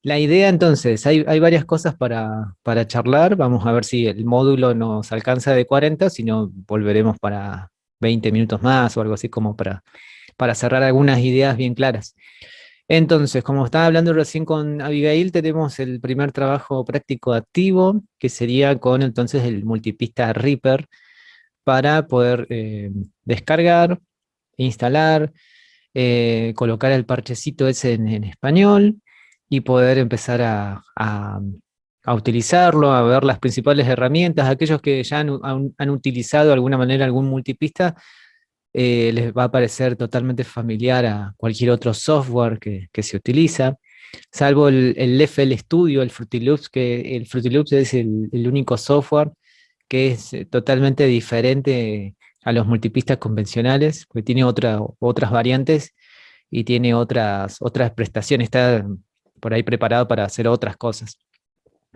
La idea entonces, hay varias cosas para charlar. Vamos a ver si el módulo nos alcanza de 40, si no volveremos para 20 minutos más o algo así como para cerrar algunas ideas bien claras. Entonces, como estaba hablando recién con Abigail, tenemos el primer trabajo práctico activo, que sería con entonces el multipista Reaper para poder descargar, instalar, colocar el parchecito ese en español y poder empezar a utilizarlo, a ver las principales herramientas. Aquellos que ya han utilizado de alguna manera algún multipista, les va a parecer totalmente familiar a cualquier otro software que se utiliza, salvo el FL Studio, el Fruity Loops, que el Fruity Loops es el único software que es totalmente diferente a los multipistas convencionales, porque tiene otras variantes y tiene otras prestaciones, está por ahí preparado para hacer otras cosas.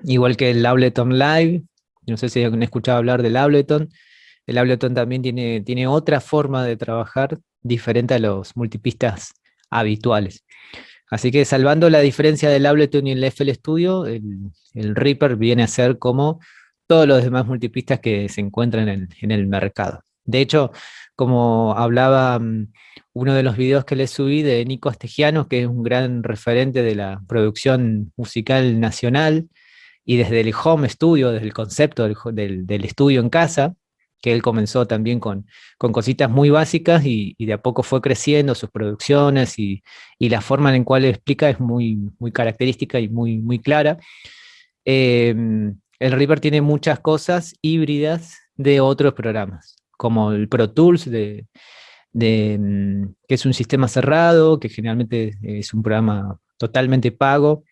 Igual que el Ableton Live, no sé si han escuchado hablar del Ableton. El Ableton también tiene otra forma de trabajar diferente a los multipistas habituales. Así que salvando la diferencia del Ableton y el FL Studio, el Reaper viene a ser como todos los demás multipistas que se encuentran en el mercado. De hecho, como hablaba uno de los videos que les subí de Nico Astegiano, que es un gran referente de la producción musical nacional, y desde el home studio, desde el concepto del estudio en casa, que él comenzó también con cositas muy básicas y de a poco fue creciendo sus producciones y la forma en la cual explica es muy característica y muy clara. Eh, el Reaper tiene muchas cosas híbridas de otros programas, como el Pro Tools, que es un sistema cerrado, que generalmente es un programa totalmente pago.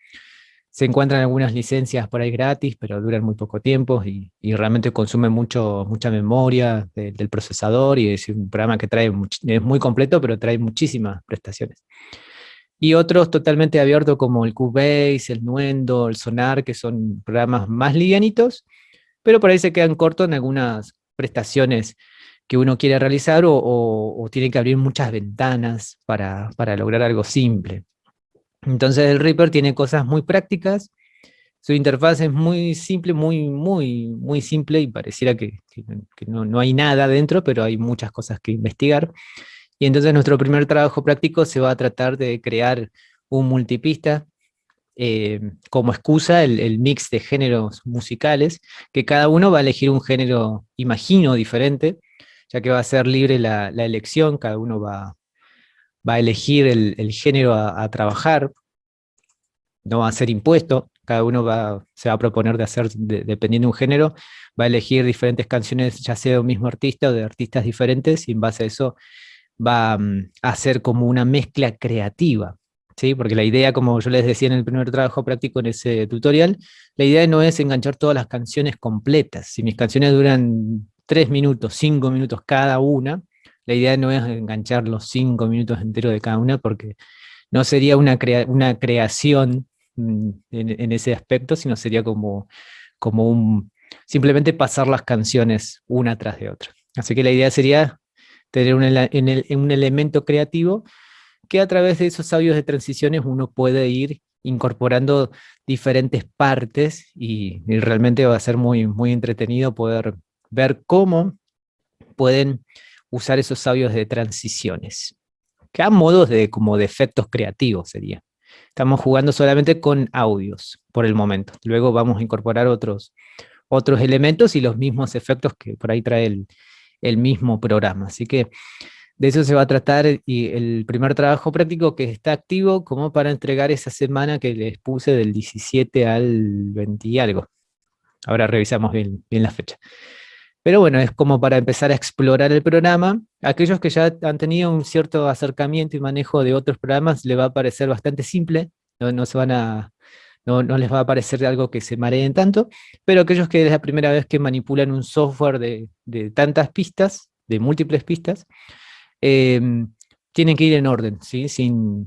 Se encuentran algunas licencias por ahí gratis, pero duran muy poco tiempo y realmente consumen mucha memoria del procesador y es un programa que es muy completo, pero trae muchísimas prestaciones. Y otros totalmente abiertos como el Cubase, el Nuendo, el Sonar, que son programas más livianitos, pero por ahí se quedan cortos en algunas prestaciones que uno quiere realizar o tiene que abrir muchas ventanas para lograr algo simple. Entonces el Reaper tiene cosas muy prácticas, su interfaz es muy simple, muy simple y pareciera que no hay nada dentro, pero hay muchas cosas que investigar. Y entonces nuestro primer trabajo práctico se va a tratar de crear un multipista como excusa el mix de géneros musicales, que cada uno va a elegir un género, imagino, diferente, ya que va a ser libre la elección, cada uno va a elegir el género a trabajar, no va a ser impuesto, cada uno se va a proponer de hacer, dependiendo de un género, va a elegir diferentes canciones, ya sea de un mismo artista o de artistas diferentes, y en base a eso va a hacer como una mezcla creativa, ¿sí? Porque la idea, como yo les decía en el primer trabajo práctico en ese tutorial, la idea no es enganchar todas las canciones completas. Si mis canciones duran 3 minutos, 5 minutos cada una, la idea no es enganchar los 5 minutos enteros de cada una, porque no sería una creación en ese aspecto, sino sería como simplemente pasar las canciones una tras de otra. Así que la idea sería tener un elemento creativo que a través de esos audios de transiciones uno puede ir incorporando diferentes partes y realmente va a ser muy entretenido poder ver cómo pueden usar esos audios de transiciones que a modos como de efectos creativos sería. Estamos jugando solamente con audios por el momento. Luego vamos a incorporar otros elementos y los mismos efectos que por ahí trae el mismo programa. Así que de eso se va a tratar y el primer trabajo práctico que está activo como para entregar esa semana que les puse del 17 al 20 y algo. Ahora revisamos bien la fecha. Pero bueno, es como para empezar a explorar el programa. Aquellos que ya han tenido un cierto acercamiento y manejo de otros programas, le va a parecer bastante simple, no se van no les va a parecer algo que se mareen tanto, pero aquellos que es la primera vez que manipulan un software de tantas pistas, de múltiples pistas, eh, tienen que ir en orden, ¿sí? Sin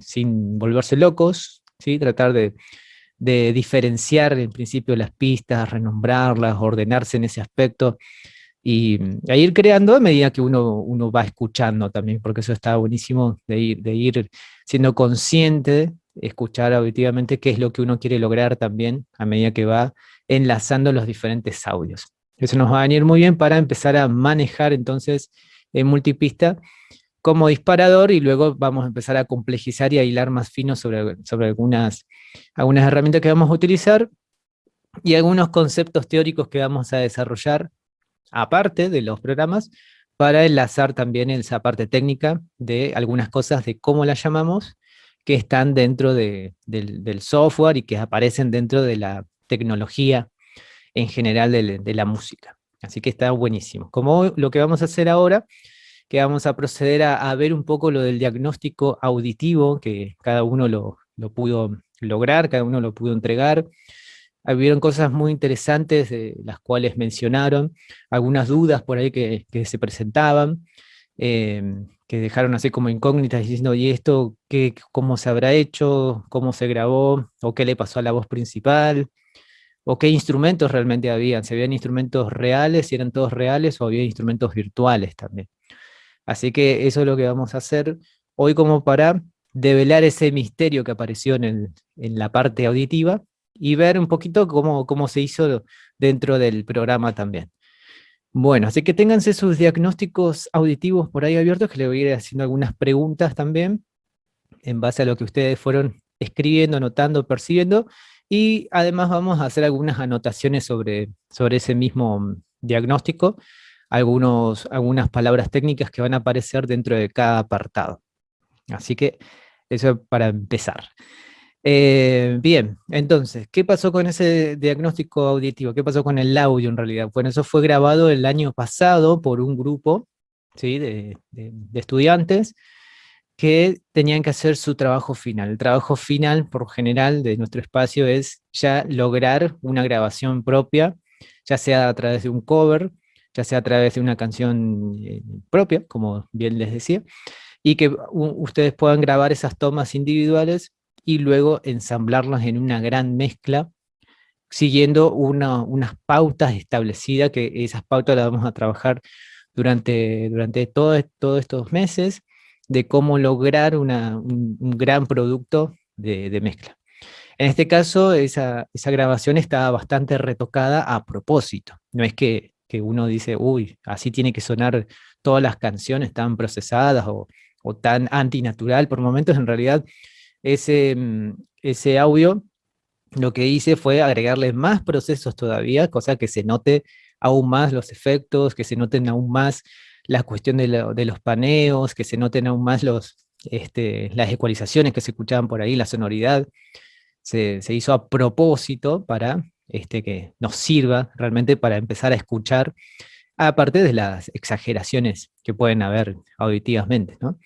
volverse locos, ¿sí? Tratar de diferenciar en principio las pistas, renombrarlas, ordenarse en ese aspecto y a ir creando a medida que uno va escuchando también, porque eso está buenísimo de ir siendo consciente escuchar auditivamente qué es lo que uno quiere lograr también a medida que va enlazando los diferentes audios. Eso nos va a venir muy bien para empezar a manejar entonces en multipista como disparador, y luego vamos a empezar a complejizar y a hilar más fino sobre algunas herramientas que vamos a utilizar y algunos conceptos teóricos que vamos a desarrollar aparte de los programas para enlazar también esa parte técnica de algunas cosas de cómo las llamamos que están dentro del software y que aparecen dentro de la tecnología en general de la música. Así que está buenísimo. Como lo que vamos a hacer ahora, que vamos a proceder a ver un poco lo del diagnóstico auditivo, que cada uno lo pudo lograr, cada uno lo pudo entregar. Hubieron cosas muy interesantes, las cuales mencionaron, algunas dudas por ahí que se presentaban, eh, que dejaron así como incógnitas diciendo, ¿y esto cómo se habrá hecho? ¿Cómo se grabó? ¿O qué le pasó a la voz principal? ¿O qué instrumentos realmente habían? ¿Si habían instrumentos reales, si eran todos reales, o había instrumentos virtuales también? Así que eso es lo que vamos a hacer hoy como para develar ese misterio que apareció en la parte auditiva y ver un poquito cómo se hizo dentro del programa también. Bueno, así que ténganse sus diagnósticos auditivos por ahí abiertos, que le voy a ir haciendo algunas preguntas también en base a lo que ustedes fueron escribiendo, anotando, percibiendo, y además vamos a hacer algunas anotaciones sobre ese mismo diagnóstico, algunas palabras técnicas que van a aparecer dentro de cada apartado. Así que eso para empezar. Bien, entonces, ¿qué pasó con ese diagnóstico auditivo? ¿Qué pasó con el audio en realidad? Bueno, eso fue grabado el año pasado por un grupo, ¿sí? de estudiantes que tenían que hacer su trabajo final. El trabajo final, por general, de nuestro espacio es ya lograr una grabación propia, ya sea a través de un cover, ya sea a través de una canción propia, como bien les decía, y que ustedes puedan grabar esas tomas individuales y luego ensamblarlas en una gran mezcla, siguiendo unas pautas establecidas, que esas pautas las vamos a trabajar durante todos estos meses, de cómo lograr un gran producto de mezcla. En este caso, esa grabación está bastante retocada a propósito. No es que uno dice, uy, así tiene que sonar todas las canciones tan procesadas o tan antinatural por momentos. En realidad, ese audio lo que hice fue agregarle más procesos todavía, cosa que se note aún más los efectos, que se noten aún más la cuestión de los paneos, que se noten aún más las ecualizaciones que se escuchaban por ahí, la sonoridad. Se hizo a propósito para que nos sirva realmente para empezar a escuchar, aparte de las exageraciones que pueden haber auditivamente, ¿no?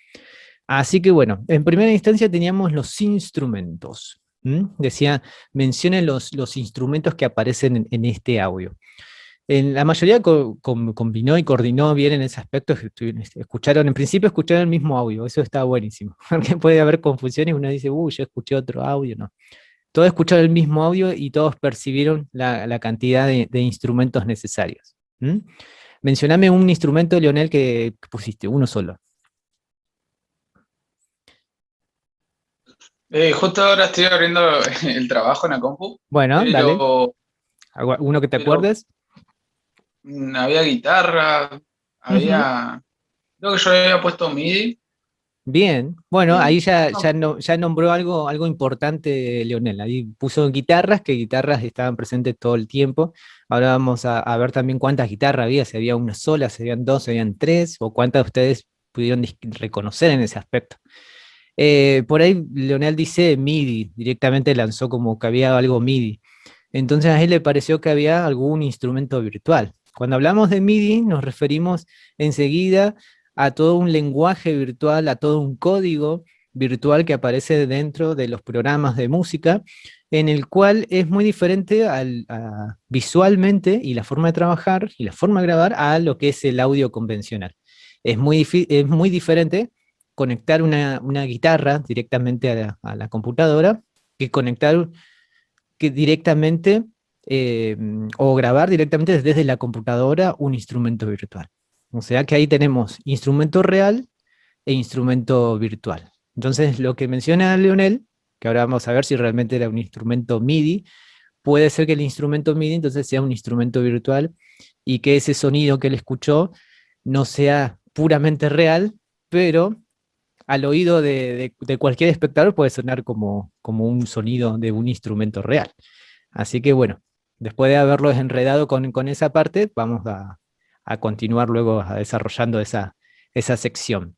Así que bueno, en primera instancia teníamos los instrumentos. Decía, mencionen los instrumentos que aparecen en este audio. En la mayoría combinó y coordinó bien en ese aspecto. Escucharon, en principio escucharon el mismo audio, eso está buenísimo, porque puede haber confusiones, uno dice, uy, yo escuché otro audio, no. Todos escucharon el mismo audio y todos percibieron la cantidad de instrumentos necesarios. Mencioname un instrumento, Leonel, que pusiste, uno solo. Justo ahora estoy abriendo el trabajo en la compu, Bueno, dale, pero, uno que te pero acuerdes. había guitarra, Ujú. había, creo que yo había puesto MIDI. Bien, bueno, ahí ya, No, ya nombró algo importante, Leonel. Ahí puso guitarras, que guitarras estaban presentes todo el tiempo. Ahora vamos a ver también cuántas guitarras había, si había una sola, si habían dos, si habían tres, o cuántas ustedes pudieron reconocer en ese aspecto. Por ahí Leonel dice MIDI, directamente lanzó como que había algo MIDI. Entonces a él le pareció que había algún instrumento virtual. Cuando hablamos de MIDI nos referimos enseguida a todo un lenguaje virtual, a todo un código virtual que aparece dentro de los programas de música, en el cual es muy diferente visualmente y la forma de trabajar y la forma de grabar a lo que es el audio convencional. Es muy diferente conectar una guitarra directamente a la computadora que conectar que directamente eh, o grabar directamente desde la computadora un instrumento virtual. O sea que ahí tenemos instrumento real e instrumento virtual. Entonces, lo que menciona Leonel que ahora vamos a ver si realmente era un instrumento MIDI. Puede ser que el instrumento MIDI entonces sea un instrumento virtual y que ese sonido que él escuchó no sea puramente real, pero al oído de cualquier espectador puede sonar como un sonido de un instrumento real. Así que bueno, después de haberlos enredado con esa parte, vamos a continuar luego desarrollando esa sección.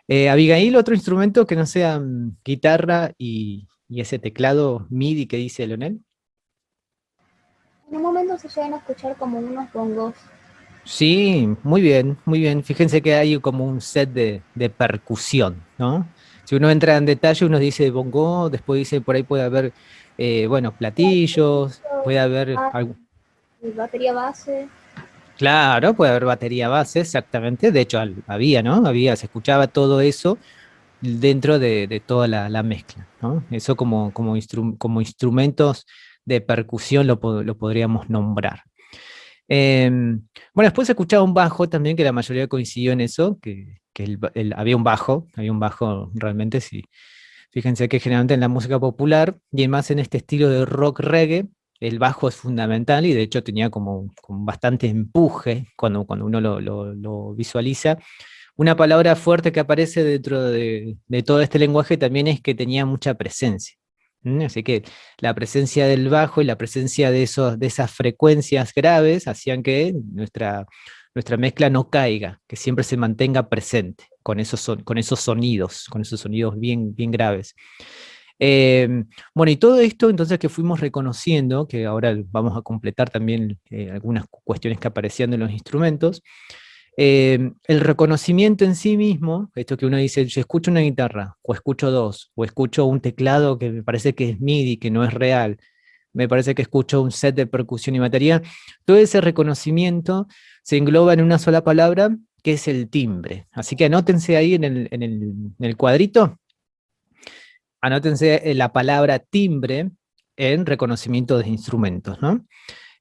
Abigail, otro instrumento que no sea guitarra y ese teclado MIDI que dice Leonel. En un momento se llegan a escuchar como unos bongos. Sí, muy bien, muy bien. Fíjense que hay como un set de percusión, ¿no? Si uno entra en detalle, uno dice bongo, después dice por ahí puede haber, bueno, platillos, puede haber algo. Batería base. Claro, puede haber batería base, exactamente. De hecho, había, ¿no? Se escuchaba todo eso dentro de toda la mezcla, ¿no? Eso como instrumentos de percusión lo podríamos nombrar. Bueno, después se escuchaba un bajo también, que la mayoría coincidió en eso, que había un bajo realmente, sí. Fíjense que generalmente en la música popular, y más en este estilo de rock reggae, el bajo es fundamental y de hecho tenía como bastante empuje cuando uno lo visualiza. Una palabra fuerte que aparece dentro de todo este lenguaje también es que tenía mucha presencia. Así que la presencia del bajo y la presencia de esas frecuencias graves hacían que nuestra mezcla no caiga, que siempre se mantenga presente con esos sonidos bien, bien graves. Bueno, y todo esto entonces que fuimos reconociendo, que ahora vamos a completar también algunas cuestiones que aparecían de los instrumentos, el reconocimiento en sí mismo, esto que uno dice, yo escucho una guitarra, o escucho dos, o escucho un teclado que me parece que es MIDI, que no es real, me parece que escucho un set de percusión y batería, todo ese reconocimiento se engloba en una sola palabra, que es el timbre. Así que anótense ahí en el cuadrito, anótense la palabra timbre en reconocimiento de instrumentos, ¿no?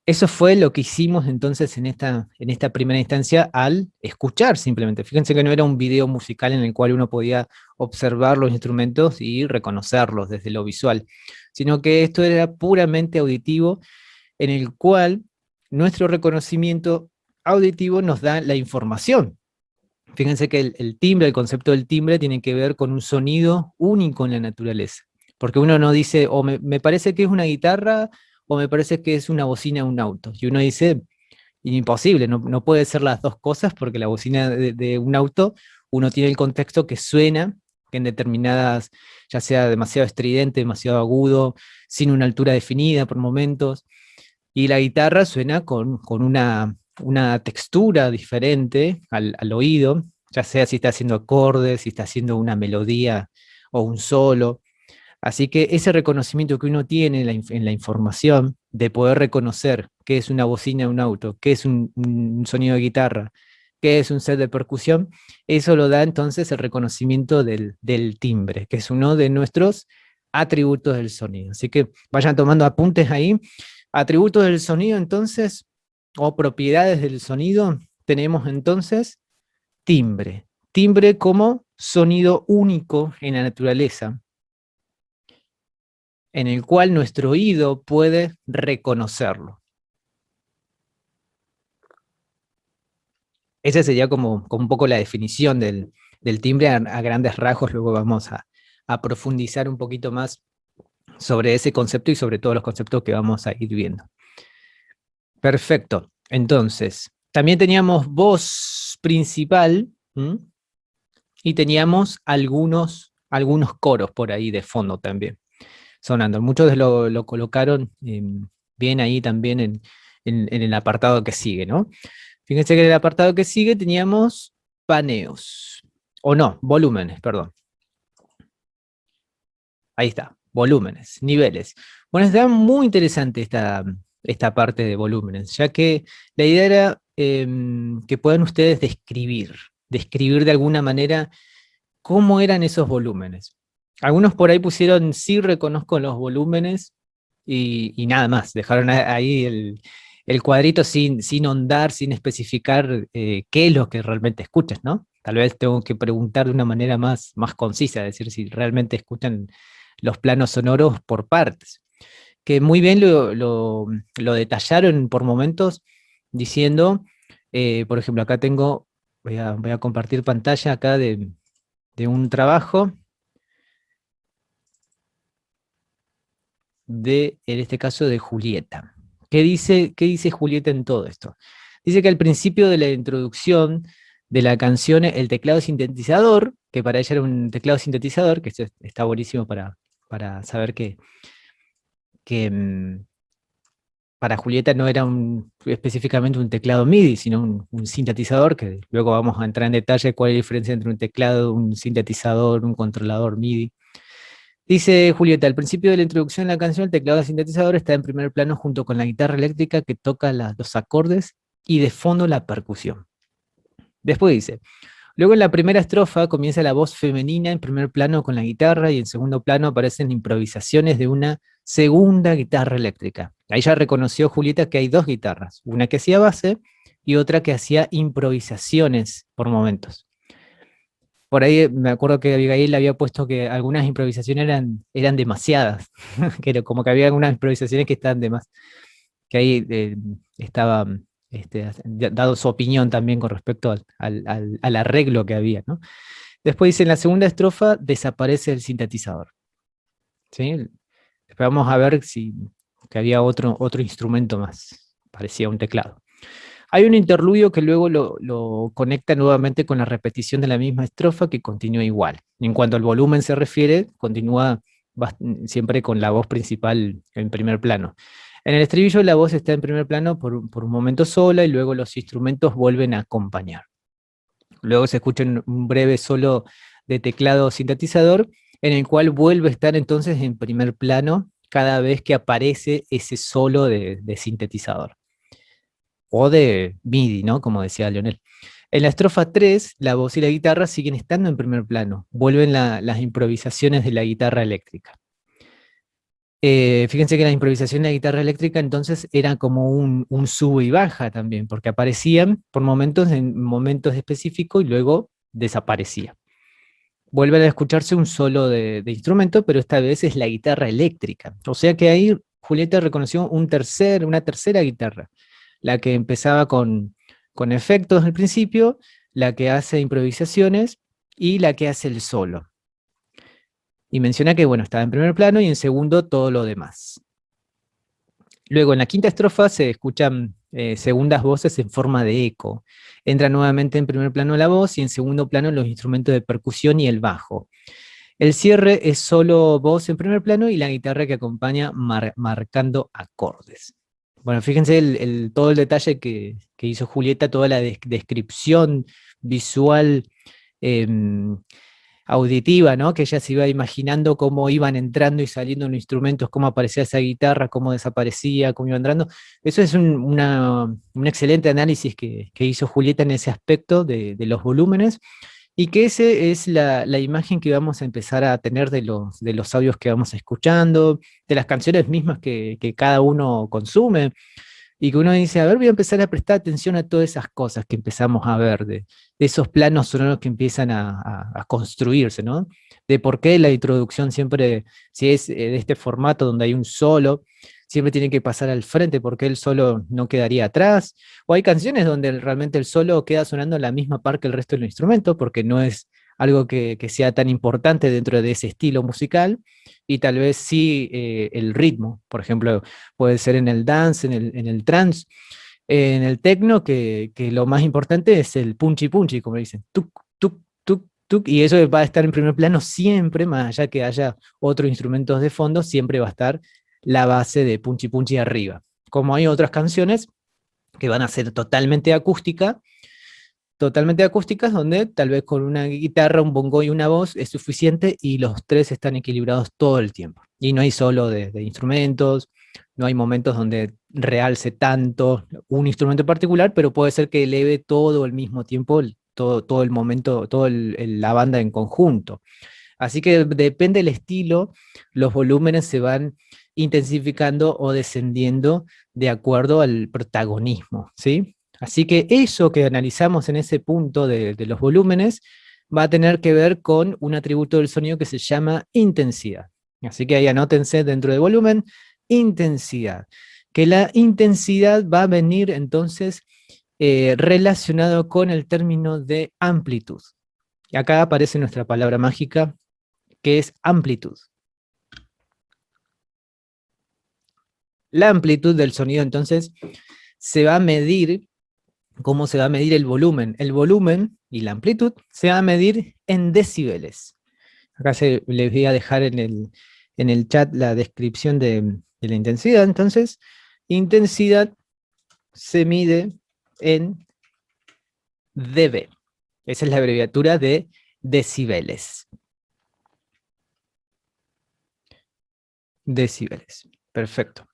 Eso fue lo que hicimos entonces en esta primera instancia al escuchar simplemente. Fíjense que no era un video musical en el cual uno podía observar los instrumentos y reconocerlos desde lo visual, sino que esto era puramente auditivo, en el cual nuestro reconocimiento auditivo nos da la información. Fíjense que el timbre, el concepto del timbre tiene que ver con un sonido único en la naturaleza. Porque uno no dice, o me parece que es una guitarra, o me parece que es una bocina de un auto. Y uno dice, imposible, no puede ser las dos cosas, porque la bocina de un auto, uno tiene el contexto que suena, que en determinadas, ya sea demasiado estridente, demasiado agudo, sin una altura definida por momentos, y la guitarra suena con una textura diferente al oído, ya sea si está haciendo acordes, si está haciendo una melodía o un solo. Así que ese reconocimiento que uno tiene en la información de poder reconocer qué es una bocina de un auto, qué es un sonido de guitarra, qué es un set de percusión, eso lo da entonces el reconocimiento del timbre, que es uno de nuestros atributos del sonido. Así que vayan tomando apuntes ahí. Atributos del sonido entonces, o propiedades del sonido, tenemos entonces timbre. Timbre como sonido único en la naturaleza, en el cual nuestro oído puede reconocerlo. Esa sería como un poco la definición del timbre a grandes rasgos. Luego vamos a profundizar un poquito más sobre ese concepto y sobre todos los conceptos que vamos a ir viendo. Perfecto. Entonces, también teníamos voz principal, ¿m? Y teníamos algunos coros por ahí de fondo también sonando. Muchos lo colocaron bien ahí también en el apartado que sigue, ¿no? Fíjense que en el apartado que sigue teníamos paneos, o no, volúmenes, perdón. Ahí está, volúmenes, niveles. Bueno, está muy interesante esta parte de volúmenes, ya que la idea era que puedan ustedes describir de alguna manera cómo eran esos volúmenes. Algunos por ahí pusieron sí reconozco los volúmenes y nada más, dejaron ahí el cuadrito sin ahondar, sin especificar qué es lo que realmente escuchas, ¿no? Tal vez tengo que preguntar de una manera más concisa, decir si realmente escuchan los planos sonoros por partes, que muy bien lo detallaron por momentos diciendo, por ejemplo, acá tengo, voy a compartir pantalla acá de un trabajo en este caso, de Julieta. Qué dice Julieta en todo esto? Dice que al principio de la introducción de la canción, el teclado sintetizador, que para ella era un teclado sintetizador, que esto está buenísimo para saber que para Julieta no era específicamente un teclado MIDI, sino un sintetizador, que luego vamos a entrar en detalle cuál es la diferencia entre un teclado, un sintetizador, un controlador MIDI. Dice Julieta, al principio de la introducción de la canción, el teclado de sintetizador está en primer plano junto con la guitarra eléctrica que toca los acordes y de fondo la percusión. Después dice, luego en la primera estrofa comienza la voz femenina en primer plano con la guitarra y en segundo plano aparecen improvisaciones de una segunda guitarra eléctrica. Ahí ya reconoció Julieta que hay dos guitarras, una que hacía base y otra que hacía improvisaciones por momentos. Por ahí me acuerdo que Abigail había puesto que algunas improvisaciones eran demasiadas, que como que había algunas improvisaciones que estaban de más, que ahí estaba dado su opinión también con respecto al arreglo que había, ¿no? Después dice, en la segunda estrofa desaparece el sintetizador, ¿sí? Después vamos a ver que había otro instrumento más, parecía un teclado. Hay un interludio que luego lo conecta nuevamente con la repetición de la misma estrofa que continúa igual. En cuanto al volumen se refiere, continúa siempre con la voz principal en primer plano. En el estribillo la voz está en primer plano por un momento sola y luego los instrumentos vuelven a acompañar. Luego se escucha un breve solo de teclado sintetizador en el cual vuelve a estar entonces en primer plano cada vez que aparece ese solo de sintetizador. O de MIDI, ¿no? Como decía Leonel. En la estrofa 3, la voz y la guitarra siguen estando en primer plano, vuelven las improvisaciones de la guitarra eléctrica. Fíjense que la improvisación de la guitarra eléctrica entonces era como un sube y baja también, porque aparecían por momentos en momentos específicos y luego desaparecía. Vuelve a escucharse un solo de instrumento, pero esta vez es la guitarra eléctrica. O sea que ahí Julieta reconoció una tercera guitarra, la que empezaba con efectos al principio, la que hace improvisaciones y la que hace el solo. Y menciona que, bueno, estaba en primer plano y en segundo todo lo demás. Luego en la quinta estrofa se escuchan segundas voces en forma de eco. Entra nuevamente en primer plano la voz y en segundo plano los instrumentos de percusión y el bajo. El cierre es solo voz en primer plano y la guitarra que acompaña marcando acordes. Bueno, fíjense todo el detalle que hizo Julieta, toda la descripción visual auditiva, ¿no? Que ella se iba imaginando cómo iban entrando y saliendo los instrumentos, cómo aparecía esa guitarra, cómo desaparecía, cómo iba entrando. Eso es un excelente análisis que hizo Julieta en ese aspecto de los volúmenes, y que esa es la imagen que vamos a empezar a tener de los audios que vamos escuchando, de las canciones mismas que cada uno consume, y que uno dice, a ver, voy a empezar a prestar atención a todas esas cosas que empezamos a ver, de esos planos sonoros que empiezan a construirse, ¿no? De por qué la introducción siempre, si es de este formato donde hay un solo, siempre tiene que pasar al frente, porque el solo no quedaría atrás, o hay canciones donde realmente el solo queda sonando a la misma par que el resto del instrumento, porque no es algo que sea tan importante dentro de ese estilo musical, y tal vez sí el ritmo, por ejemplo, puede ser en el dance, en el trance, en el techno, que lo más importante es el punchi punchi, como dicen, tuk, tuk, tuk, tuk, y eso va a estar en primer plano siempre, más allá que haya otros instrumentos de fondo, siempre va a estar la base de punchi punchi arriba. Como hay otras canciones que van a ser totalmente acústicas, donde tal vez con una guitarra, un bongo y una voz es suficiente y los tres están equilibrados todo el tiempo. Y no hay solo de instrumentos, no hay momentos donde realce tanto un instrumento particular, pero puede ser que eleve todo al mismo tiempo, todo el momento, toda la banda en conjunto. Así que depende del estilo, los volúmenes se van intensificando o descendiendo de acuerdo al protagonismo, ¿sí? Así que eso que analizamos en ese punto de los volúmenes va a tener que ver con un atributo del sonido que se llama intensidad. Así que ahí anótense dentro de volumen, intensidad. Que la intensidad va a venir entonces relacionado con el término de amplitud. Y acá aparece nuestra palabra mágica, que es amplitud. La amplitud del sonido entonces se va a medir. ¿Cómo se va a medir el volumen? El volumen y la amplitud se va a medir en decibeles. Acá les voy a dejar en el chat la descripción de la intensidad. Entonces, intensidad se mide en dB. Esa es la abreviatura de decibeles. Decibeles. Perfecto.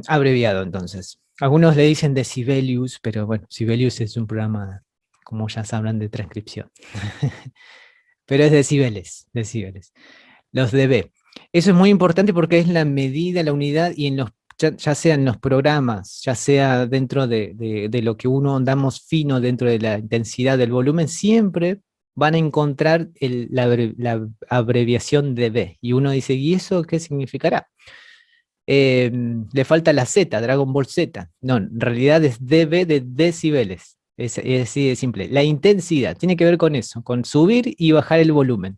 Abreviado entonces. Algunos le dicen decibelius, pero bueno, Sibelius es un programa, como ya sabrán, de transcripción. Pero es decibeles, decibeles. Los dB. Eso es muy importante porque es la medida, la unidad, y ya sea en los programas, ya sea dentro de lo que uno andamos fino dentro de la intensidad del volumen, siempre van a encontrar la abreviación dB. Y uno dice, ¿y eso qué significará? Le falta la Z, Dragon Ball Z. No, en realidad es dB de decibeles. Es así de simple. La intensidad tiene que ver con eso, con subir y bajar el volumen.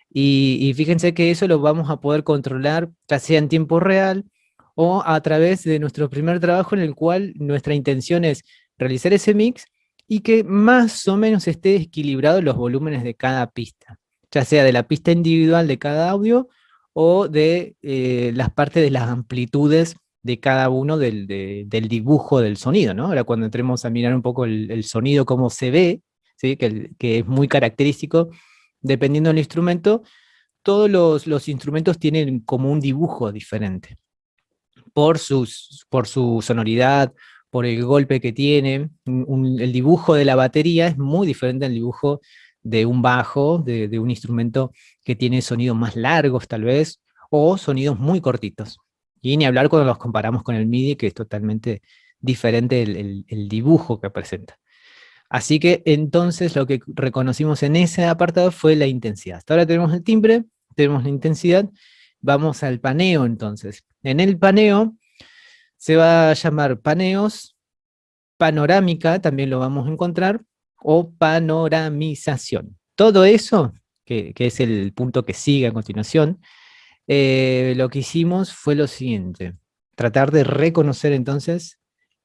Y fíjense que eso lo vamos a poder controlar, ya sea en tiempo real o a través de nuestro primer trabajo, en el cual nuestra intención es realizar ese mix y que más o menos esté equilibrado los volúmenes de cada pista, ya sea de la pista individual de cada audio o de las partes de las amplitudes de cada uno del dibujo del sonido, ¿no? Ahora cuando entremos a mirar un poco el sonido, cómo se ve, ¿sí? Que es muy característico, dependiendo del instrumento, todos los instrumentos tienen como un dibujo diferente, por su sonoridad, por el golpe que tiene. El dibujo de la batería es muy diferente al dibujo de un bajo, de un instrumento que tiene sonidos más largos tal vez, o sonidos muy cortitos. Y ni hablar cuando los comparamos con el MIDI, que es totalmente diferente el dibujo que presenta. Así que entonces lo que reconocimos en ese apartado fue la intensidad. Hasta ahora tenemos el timbre, tenemos la intensidad, vamos al paneo entonces. En el paneo se va a llamar paneos, panorámica, también lo vamos a encontrar, o panoramización. Todo eso, que es el punto que sigue a continuación, lo que hicimos fue lo siguiente: tratar de reconocer entonces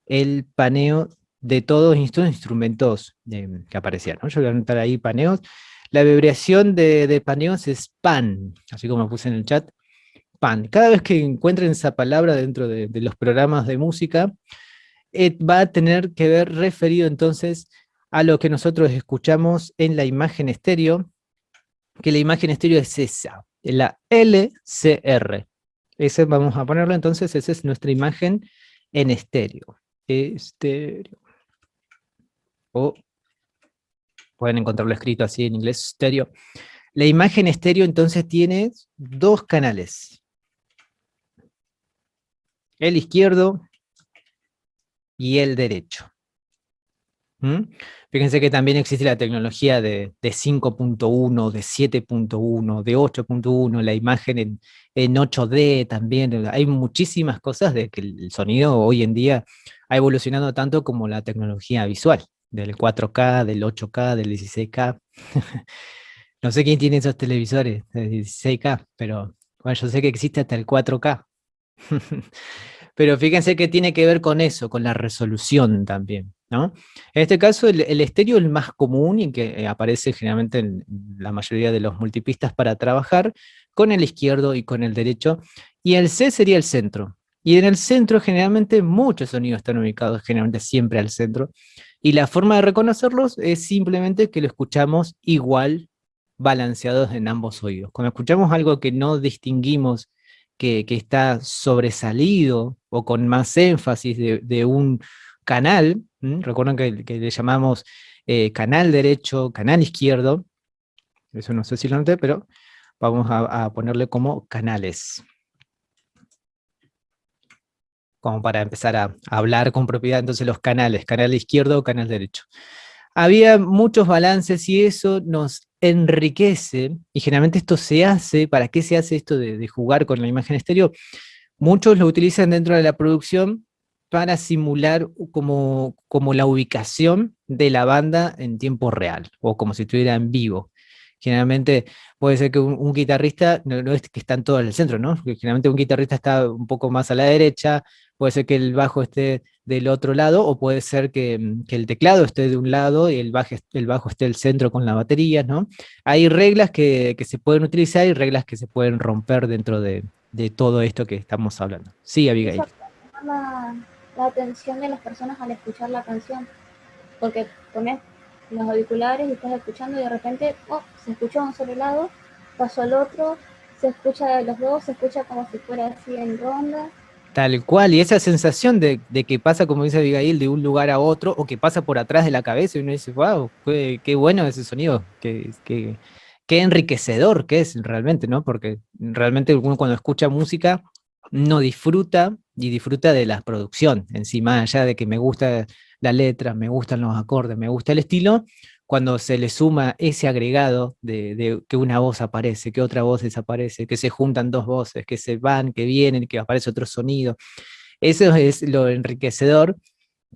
el paneo de todos estos instrumentos que aparecían, ¿no? Yo voy a anotar ahí paneos. La abreviación de paneos es pan, así como puse en el chat, pan. Cada vez que encuentren esa palabra dentro de los programas de música, va a tener que ver referido entonces a lo que nosotros escuchamos en la imagen estéreo, que la imagen estéreo es esa, la LCR. Ese vamos a ponerlo entonces, esa es nuestra imagen en estéreo. Estéreo. O pueden encontrarlo escrito así en inglés, estéreo. La imagen estéreo entonces tiene dos canales, el izquierdo y el derecho. Fíjense que también existe la tecnología de 5.1, de 7.1, de 8.1, la imagen en 8D también. Hay muchísimas cosas de que el sonido hoy en día ha evolucionado tanto como la tecnología visual, del 4K, del 8K, del 16K. No sé quién tiene esos televisores de 16K, pero bueno, yo sé que existe hasta el 4K. Pero fíjense que tiene que ver con eso, con la resolución también, ¿no? En este caso, el estéreo es el más común y que aparece generalmente en la mayoría de los multipistas para trabajar, con el izquierdo y con el derecho, y el C sería el centro. Y en el centro generalmente muchos sonidos están ubicados generalmente siempre al centro, y la forma de reconocerlos es simplemente que lo escuchamos igual, balanceados en ambos oídos. Cuando escuchamos algo que no distinguimos, que está sobresalido o con más énfasis de un canal, recuerden que le llamamos canal derecho, canal izquierdo, eso no sé si lo noté, pero vamos a ponerle como canales, como para empezar a hablar con propiedad. Entonces los canales, canal izquierdo, canal derecho. Había muchos balances y eso nos enriquece, y generalmente esto se hace. ¿Para qué se hace esto de jugar con la imagen estéreo? Muchos lo utilizan dentro de la producción para simular como la ubicación de la banda en tiempo real, o como si estuviera en vivo. Generalmente puede ser que un guitarrista, no es que están todos en el centro, ¿no? Porque generalmente un guitarrista está un poco más a la derecha, puede ser que el bajo esté del otro lado, o puede ser que el teclado esté de un lado y el bajo esté el centro con la batería, ¿no? Hay reglas que se pueden utilizar y reglas que se pueden romper dentro de todo esto que estamos hablando. Sí, Y eso Abigail. llama la atención de las personas al escuchar la canción, porque pones los auriculares y estás escuchando y de repente, oh, se escucha a un solo lado, pasó al otro, se escucha de los dos, se escucha como si fuera así en ronda. Tal cual, y esa sensación de que pasa, como dice Abigail, de un lugar a otro, o que pasa por atrás de la cabeza, y uno dice, wow, qué bueno ese sonido, qué enriquecedor que es realmente, ¿no? Porque realmente uno cuando escucha música no disfruta, y disfruta de la producción en sí, más allá de que me gusta la letra, me gustan los acordes, me gusta el estilo. Cuando se le suma ese agregado de que una voz aparece, que otra voz desaparece, que se juntan dos voces, que se van, que vienen, que aparece otro sonido, eso es lo enriquecedor,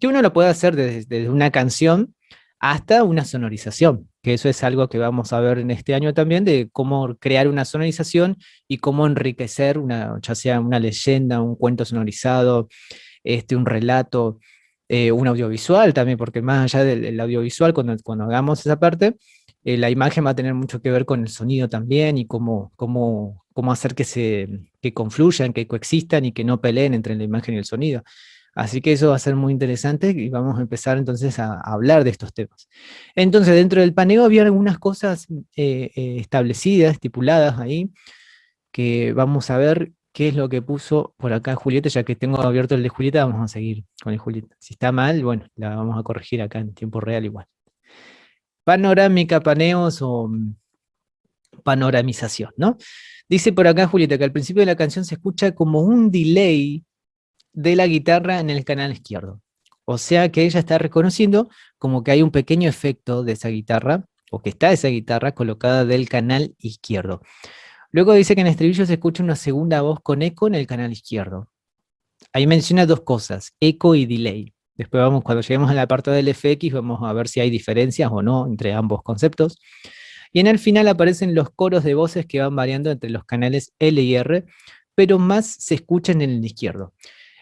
que uno lo puede hacer desde una canción hasta una sonorización, que eso es algo que vamos a ver en este año también, de cómo crear una sonorización y cómo enriquecer ya sea una leyenda, un cuento sonorizado, un relato, un audiovisual también, porque más allá del audiovisual, cuando hagamos esa parte, la imagen va a tener mucho que ver con el sonido también, y cómo hacer que confluyan, que coexistan y que no peleen entre la imagen y el sonido. Así que eso va a ser muy interesante, y vamos a empezar entonces a hablar de estos temas. Entonces, dentro del paneo había algunas cosas establecidas, estipuladas ahí, que vamos a ver qué es lo que puso por acá Julieta. Ya que tengo abierto el de Julieta, vamos a seguir con el Julieta. Si está mal, bueno, la vamos a corregir acá en tiempo real igual. Panorámica, paneos o panoramización, ¿no? Dice por acá Julieta que al principio de la canción se escucha como un delay de la guitarra en el canal izquierdo. O sea que ella está reconociendo como que hay un pequeño efecto de esa guitarra, o que está esa guitarra colocada del canal izquierdo. Luego dice que en estribillo se escucha una segunda voz con eco en el canal izquierdo. Ahí menciona dos cosas, eco y delay. Después cuando lleguemos a la parte del FX, vamos a ver si hay diferencias o no entre ambos conceptos. Y en el final aparecen los coros de voces que van variando entre los canales L y R, pero más se escuchan en el izquierdo.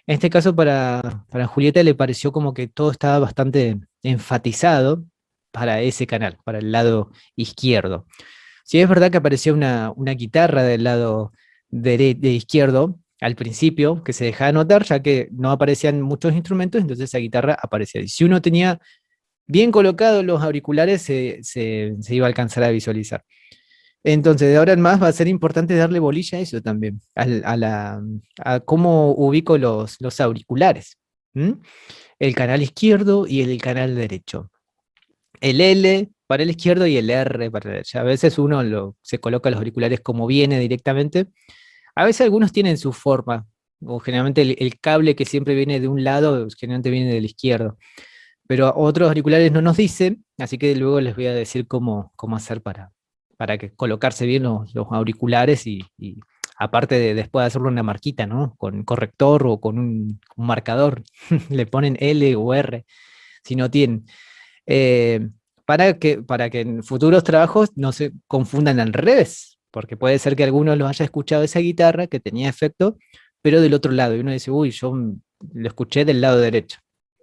En este caso, para Julieta le pareció como que todo estaba bastante enfatizado para ese canal, para el lado izquierdo. Sí, es verdad que aparecía una guitarra del lado de izquierdo al principio, que se dejaba notar, ya que no aparecían muchos instrumentos, entonces esa guitarra aparecía. Y si uno tenía bien colocados los auriculares, se iba a alcanzar a visualizar. Entonces, de ahora en más va a ser importante darle bolilla a eso también, a cómo ubico los auriculares. ¿M? El canal izquierdo y el canal derecho. El L para el izquierdo y el R para la derecha. A veces uno se coloca los auriculares como viene directamente. A veces algunos tienen su forma, o generalmente el cable que siempre viene de un lado, generalmente viene del izquierdo. Pero otros auriculares no nos dicen, así que luego les voy a decir cómo hacer para que colocarse bien los auriculares, y aparte de después de hacerlo una marquita, ¿no? Con corrector o con un marcador, le ponen L o R si no tienen. eh, para que en futuros trabajos no se confundan al revés, porque puede ser que alguno los haya escuchado esa guitarra que tenía efecto, pero del otro lado, y uno dice, uy, yo lo escuché del lado derecho,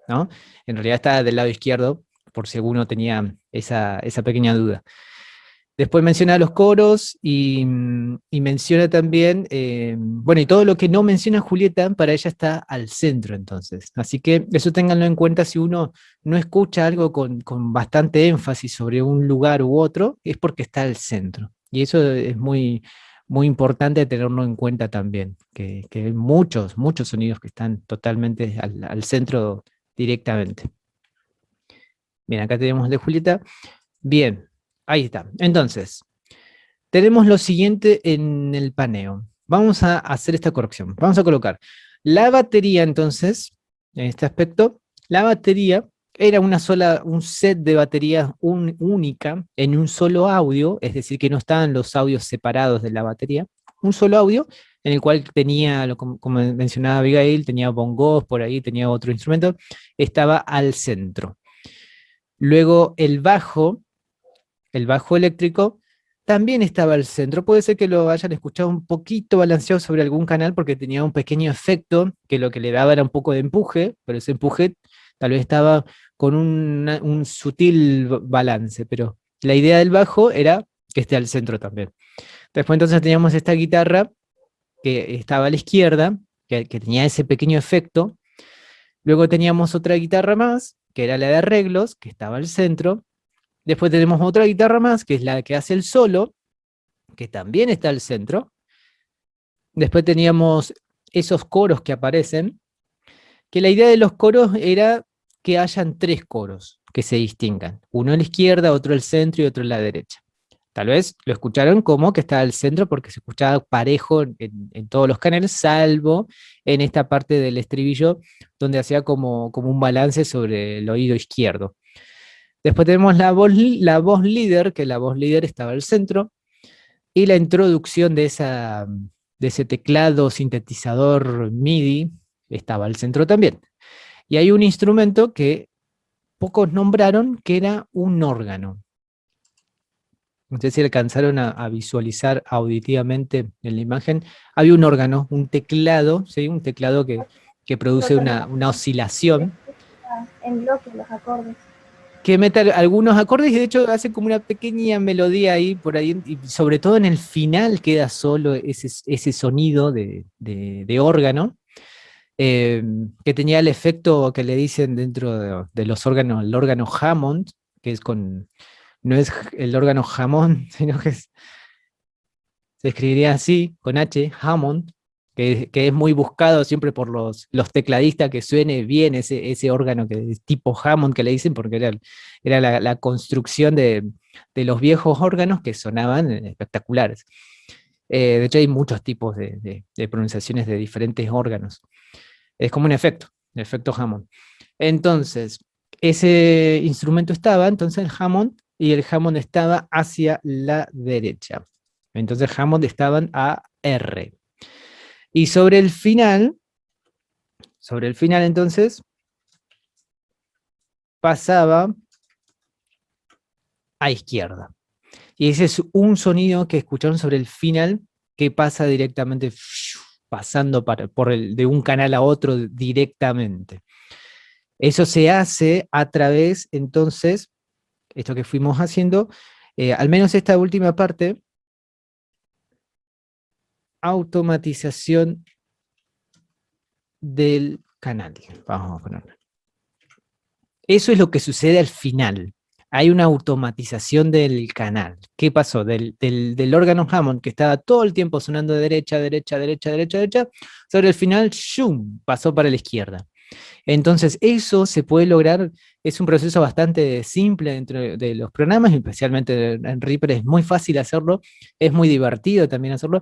¿no? En realidad está del lado izquierdo, por si alguno tenía esa pequeña duda. Después menciona los coros y menciona también, bueno, y todo lo que no menciona Julieta, para ella está al centro entonces. Así que eso ténganlo en cuenta. Si uno no escucha algo con bastante énfasis sobre un lugar u otro, es porque está al centro. Y eso es muy, muy importante tenerlo en cuenta también, que hay muchos sonidos que están totalmente al centro directamente. Bien, acá tenemos el de Julieta. Bien, ahí está. Entonces, tenemos lo siguiente en el paneo. Vamos a hacer esta corrección. Vamos a colocar la batería entonces, en este aspecto, la batería era un set de baterías única en un solo audio, es decir, que no estaban los audios separados de la batería, un solo audio en el cual tenía, como mencionaba Abigail, tenía bongos por ahí, tenía otro instrumento, estaba al centro. Luego el bajo eléctrico, también estaba al centro. Puede ser que lo hayan escuchado un poquito balanceado sobre algún canal porque tenía un pequeño efecto que lo que le daba era un poco de empuje, pero ese empuje tal vez estaba con un sutil balance, pero la idea del bajo era que esté al centro también. Después entonces teníamos esta guitarra que estaba a la izquierda, que tenía ese pequeño efecto. Luego teníamos otra guitarra más, que era la de arreglos, que estaba al centro. Después tenemos otra guitarra más, que es la que hace el solo, que también está al centro. Después teníamos esos coros que aparecen, que la idea de los coros era que hayan 3 coros que se distingan. Uno a la izquierda, otro al centro y otro a la derecha. Tal vez lo escucharon como que estaba al centro porque se escuchaba parejo en todos los canales, salvo en esta parte del estribillo, donde hacía como un balance sobre el oído izquierdo. Después tenemos la voz líder, que la voz líder estaba al centro, y la introducción de ese teclado sintetizador MIDI estaba al centro también. Y hay un instrumento que pocos nombraron, que era un órgano. No sé si alcanzaron a visualizar auditivamente en la imagen. Había un órgano, un teclado, ¿sí? Un teclado que produce una oscilación. En bloques los acordes. Que mete algunos acordes y de hecho hace como una pequeña melodía ahí, por ahí, y sobre todo en el final queda solo ese sonido de órgano, que tenía el efecto que le dicen dentro de los órganos, el órgano Hammond, que es no es el órgano jamón, sino que se escribiría así, con H, Hammond, que es muy buscado siempre por los tecladistas, que suene bien ese órgano que es tipo Hammond que le dicen, porque era la construcción de los viejos órganos que sonaban espectaculares. De hecho hay muchos tipos de pronunciaciones de diferentes órganos. Es como un efecto, el efecto Hammond. Entonces, ese instrumento estaba, entonces el Hammond, y el Hammond estaba hacia la derecha. Entonces Hammond estaban a R. Y sobre el final entonces, pasaba a izquierda. Y ese es un sonido que escucharon sobre el final que pasa directamente, pasando de un canal a otro directamente. Eso se hace a través, entonces, esto que fuimos haciendo, al menos esta última parte, automatización del canal. Vamos a ponerlo. Eso es lo que sucede al final. Hay una automatización del canal. ¿Qué pasó? Del órgano Hammond, que estaba todo el tiempo sonando de derecha, derecha, derecha, derecha, derecha, sobre el final, ¡shum!, pasó para la izquierda. Entonces, eso se puede lograr, es un proceso bastante simple dentro de los programas, especialmente en Reaper es muy fácil hacerlo, es muy divertido también hacerlo,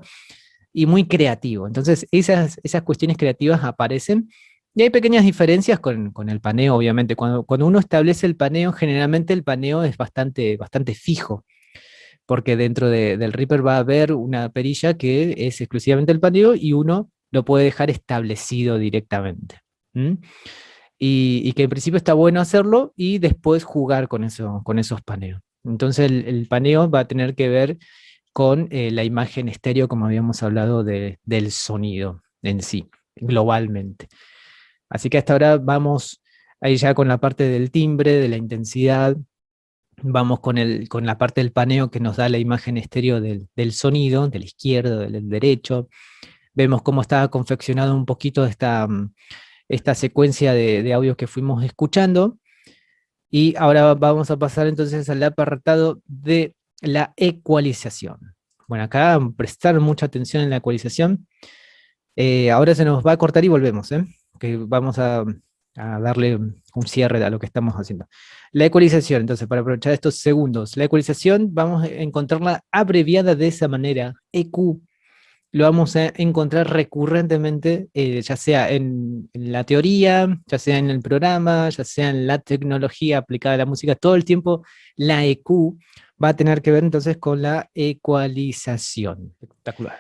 y muy creativo. Entonces, esas cuestiones creativas aparecen, y hay pequeñas diferencias con el paneo, obviamente. Cuando uno establece el paneo, generalmente el paneo es bastante fijo, porque dentro del Reaper va a haber una perilla que es exclusivamente el paneo, y uno lo puede dejar establecido directamente. ¿Mm? Y que en principio está bueno hacerlo, y después jugar con esos paneos. Entonces el paneo va a tener que ver con la imagen estéreo, como habíamos hablado del sonido en sí, globalmente. Así que hasta ahora vamos ahí ya con la parte del timbre, de la intensidad, vamos con la parte del paneo que nos da la imagen estéreo del sonido, del izquierdo, del derecho. Vemos cómo está confeccionado un poquito esta secuencia de audios que fuimos escuchando. Y ahora vamos a pasar entonces al apartado de la ecualización. Bueno, acá prestar mucha atención en la ecualización. Ahora se nos va a cortar y volvemos, que vamos a darle un cierre a lo que estamos haciendo. La ecualización, entonces, para aprovechar estos segundos, la ecualización vamos a encontrarla abreviada de esa manera, EQ, lo vamos a encontrar recurrentemente, ya sea en la teoría, ya sea en el programa, ya sea en la tecnología aplicada a la música, todo el tiempo la EQ va a tener que ver entonces con la ecualización. Espectacular.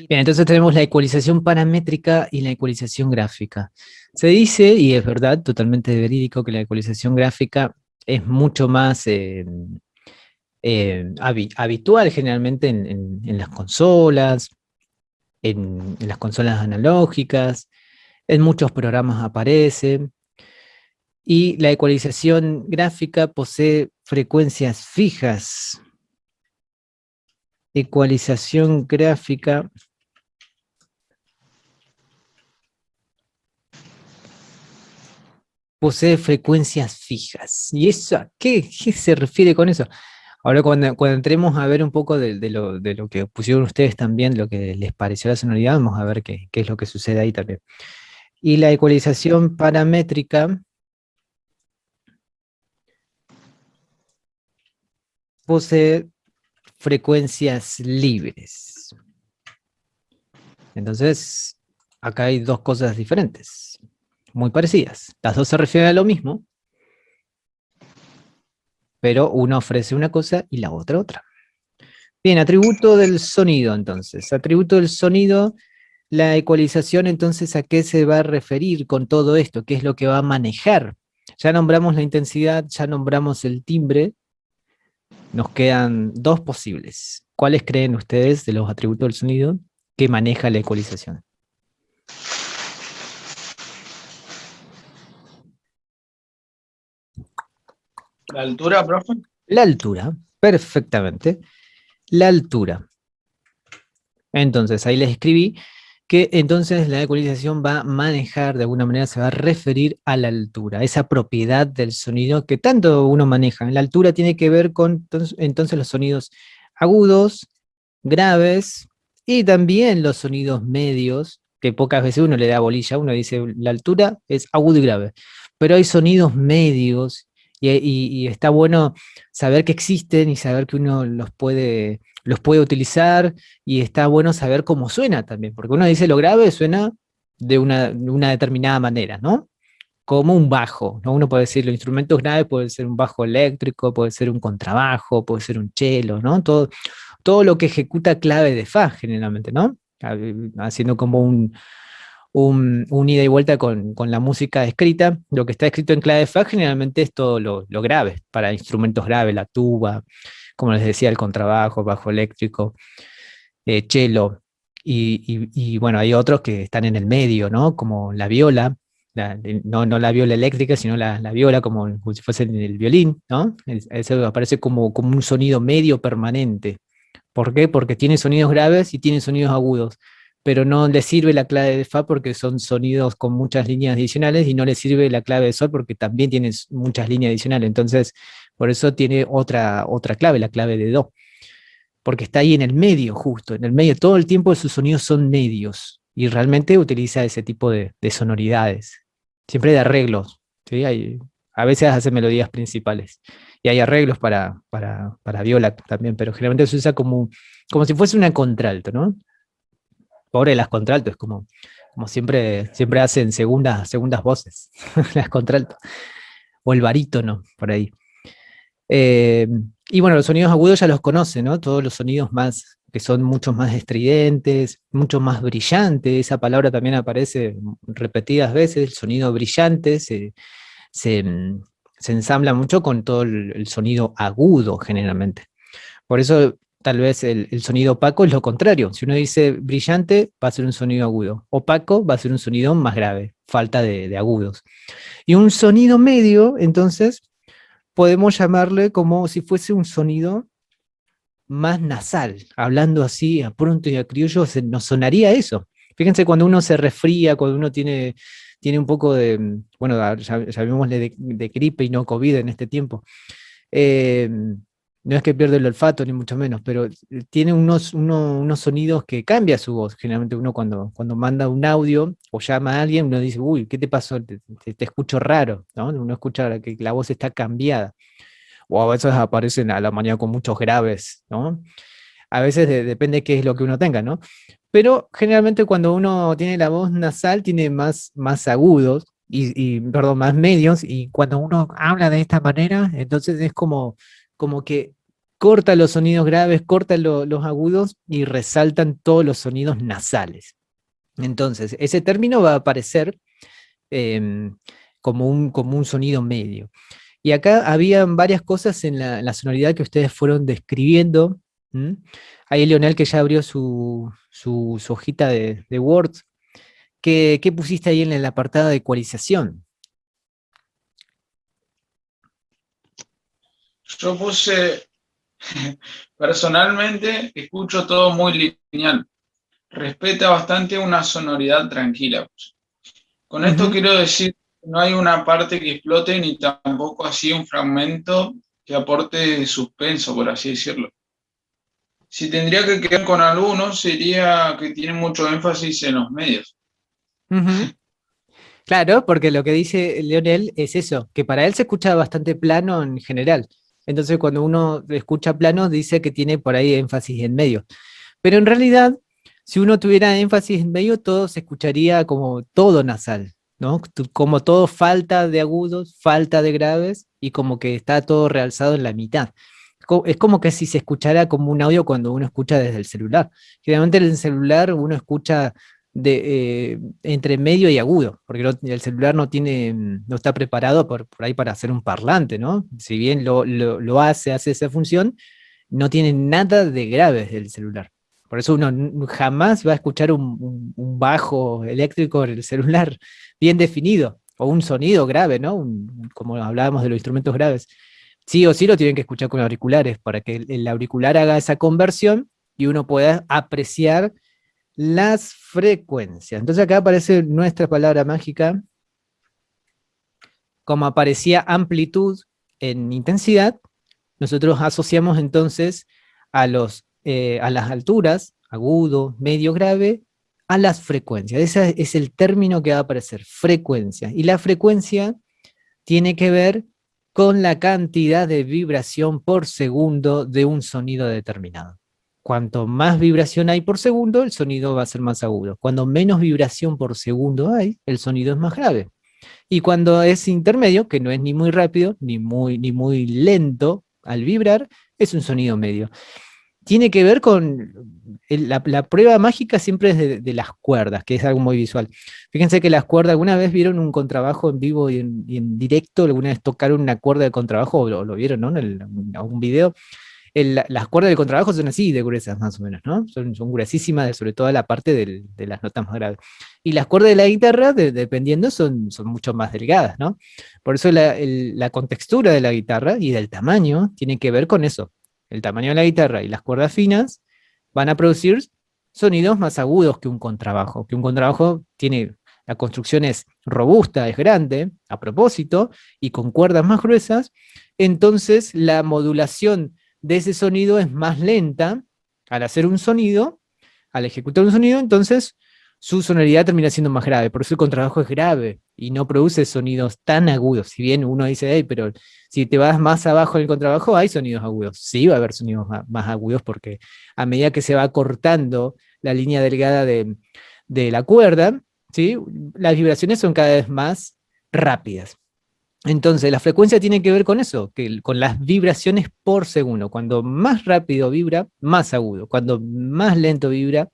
Bien, entonces tenemos la ecualización paramétrica y la ecualización gráfica. Se dice, y es verdad, totalmente verídico, que la ecualización gráfica es mucho más habitual generalmente en las consolas, en las consolas analógicas, en muchos programas aparece, y la ecualización gráfica posee frecuencias fijas. Ecualización gráfica posee frecuencias fijas. ¿Y eso a qué se refiere con eso? Ahora cuando entremos a ver un poco de lo que pusieron ustedes también, lo que les pareció la sonoridad, vamos a ver qué es lo que sucede ahí también. Y la ecualización paramétrica posee frecuencias libres. Entonces, acá hay dos cosas diferentes, muy parecidas. Las dos se refieren a lo mismo, pero una ofrece una cosa y la otra otra. Bien, atributo del sonido entonces. Atributo del sonido, la ecualización entonces, ¿a qué se va a referir con todo esto? ¿Qué es lo que va a manejar? Ya nombramos la intensidad, ya nombramos el timbre. Nos quedan dos posibles. ¿Cuáles creen ustedes de los atributos del sonido que maneja la ecualización? ¿La altura, profe? La altura, perfectamente. La altura. Entonces, ahí les escribí que entonces la ecualización va a manejar, de alguna manera se va a referir a la altura, esa propiedad del sonido que tanto uno maneja. La altura tiene que ver con entonces los sonidos agudos, graves y también los sonidos medios, que pocas veces uno le da bolilla, uno dice la altura es agudo y grave, pero hay sonidos medios y está bueno saber que existen y saber que uno los puede utilizar, y está bueno saber cómo suena también, porque uno dice lo grave suena de una determinada manera, ¿no? Como un bajo, ¿no? Uno puede decir los instrumentos graves, puede ser un bajo eléctrico, puede ser un contrabajo, puede ser un cello, ¿no? Todo lo que ejecuta clave de fa generalmente, ¿no? Haciendo como un ida y vuelta con la música escrita. Lo que está escrito en clave de fa generalmente es todo lo grave, para instrumentos graves, la tuba, como les decía, el contrabajo, bajo eléctrico, cello, y bueno, hay otros que están en el medio, ¿no? Como la viola, no la viola eléctrica, sino la viola como si fuese el violín, ¿no? Eso aparece como un sonido medio permanente. ¿Por qué? Porque tiene sonidos graves y tiene sonidos agudos, pero no le sirve la clave de fa porque son sonidos con muchas líneas adicionales, y no le sirve la clave de sol porque también tiene muchas líneas adicionales. Entonces, por eso tiene otra clave, la clave de do, porque está ahí en el medio, justo, en el medio. Todo el tiempo sus sonidos son medios, y realmente utiliza ese tipo de sonoridades, siempre de arreglos, ¿sí? A veces hace melodías principales, y hay arreglos para viola también, pero generalmente se usa como si fuese una contralto, ¿no? Pobre las contraltos, como siempre hacen segundas voces, las contraltos, o el barítono, por ahí. Eh, y bueno, los sonidos agudos ya los conocen, ¿no? Todos los sonidos más, que son mucho más estridentes, mucho más brillantes. Esa palabra también aparece repetidas veces, el sonido brillante se, mm, se ensambla mucho con todo el sonido agudo generalmente. Por eso tal vez el sonido opaco es lo contrario. Si uno dice brillante, va a ser un sonido agudo. Opaco va a ser un sonido más grave, falta de agudos. Y un sonido medio, entonces, podemos llamarle como si fuese un sonido más nasal, hablando así a pronto y a criollo, nos sonaría eso. Fíjense cuando uno se resfría, cuando uno tiene un poco de, bueno, llamémosle de gripe y no COVID en este tiempo. Eh, no es que pierde el olfato, ni mucho menos, pero tiene unos sonidos que cambia su voz. Generalmente uno cuando manda un audio o llama a alguien, uno dice, uy, ¿qué te pasó? Te escucho raro, ¿no? Uno escucha que la voz está cambiada. O a veces aparecen a la mañana con muchos graves, ¿no? A veces depende qué es lo que uno tenga, ¿no? pero generalmente cuando uno tiene la voz nasal tiene más agudos, perdón, más medios, y cuando uno habla de esta manera, entonces es como que corta los sonidos graves, corta los agudos y resaltan todos los sonidos nasales. Entonces, ese término va a aparecer em, como un sonido medio. Y acá habían varias cosas en la sonoridad que ustedes fueron describiendo. ¿M? Ahí Leonel que ya abrió su hojita de Word. ¿Qué pusiste ahí en el apartado de ecualización? Yo puse, personalmente, escucho todo muy lineal. Respeta bastante una sonoridad tranquila. Con esto Ujú. quiero decir que no hay una parte que explote ni tampoco así un fragmento que aporte suspenso, por así decirlo. Si tendría que quedar con algunos, sería que tiene mucho énfasis en los medios. Ujú. Claro, porque lo que dice Leonel es eso, que para él se escucha bastante plano en general. Entonces, cuando uno escucha plano, dice que tiene por ahí énfasis en medio. Pero en realidad, si uno tuviera énfasis en medio, todo se escucharía como todo nasal, ¿no? Como todo falta de agudos, falta de graves, y como que está todo realzado en la mitad. Es como que si se escuchara como un audio cuando uno escucha desde el celular. Generalmente en el celular uno escucha entre medio y agudo, porque el celular no está preparado por ahí para hacer un parlante, ¿no? Si bien lo hace esa función, no tiene nada de graves del celular. Por eso uno jamás va a escuchar un bajo eléctrico en el celular bien definido, o un sonido grave, ¿no? Como hablábamos de los instrumentos graves. Sí o sí lo tienen que escuchar con auriculares, para que el auricular haga esa conversión y uno pueda apreciar las frecuencias. Entonces acá aparece nuestra palabra mágica, como aparecía amplitud en intensidad, nosotros asociamos entonces a las alturas, agudo, medio, grave, a las frecuencias. Ese es el término que va a aparecer, frecuencia. Y la frecuencia tiene que ver con la cantidad de vibración por segundo de un sonido determinado. Cuanto más vibración hay por segundo, el sonido va a ser más agudo. Cuando menos vibración por segundo hay, el sonido es más grave. Y cuando es intermedio, que no es ni muy rápido ni muy lento al vibrar, es un sonido medio. Tiene que ver con la prueba mágica siempre es de las cuerdas, que es algo muy visual. Fíjense que las cuerdas, ¿alguna vez vieron un contrabajo en vivo y en directo? ¿Alguna vez tocaron una cuerda de contrabajo o lo vieron, ¿no? En algún video. Las cuerdas del contrabajo son así de gruesas, más o menos, ¿no? Son gruesísimas, sobre todo la parte de las notas más graves. Y las cuerdas de la guitarra, dependiendo, son mucho más delgadas, ¿no? Por eso la contextura de la guitarra y del tamaño tiene que ver con eso. El tamaño de la guitarra y las cuerdas finas van a producir sonidos más agudos que un contrabajo tiene, la construcción es robusta, es grande, a propósito, y con cuerdas más gruesas, entonces la modulación de ese sonido es más lenta al hacer un sonido, al ejecutar un sonido, entonces su sonoridad termina siendo más grave. Por eso el contrabajo es grave y no produce sonidos tan agudos. Si bien uno dice, hey, pero si te vas más abajo en el contrabajo, hay sonidos agudos. Sí, va a haber sonidos más agudos porque a medida que se va cortando la línea delgada de la cuerda, ¿sí? Las vibraciones son cada vez más rápidas. Entonces, la frecuencia tiene que ver con eso, con las vibraciones por segundo. Cuando más rápido vibra, más agudo. Cuando más lento vibra,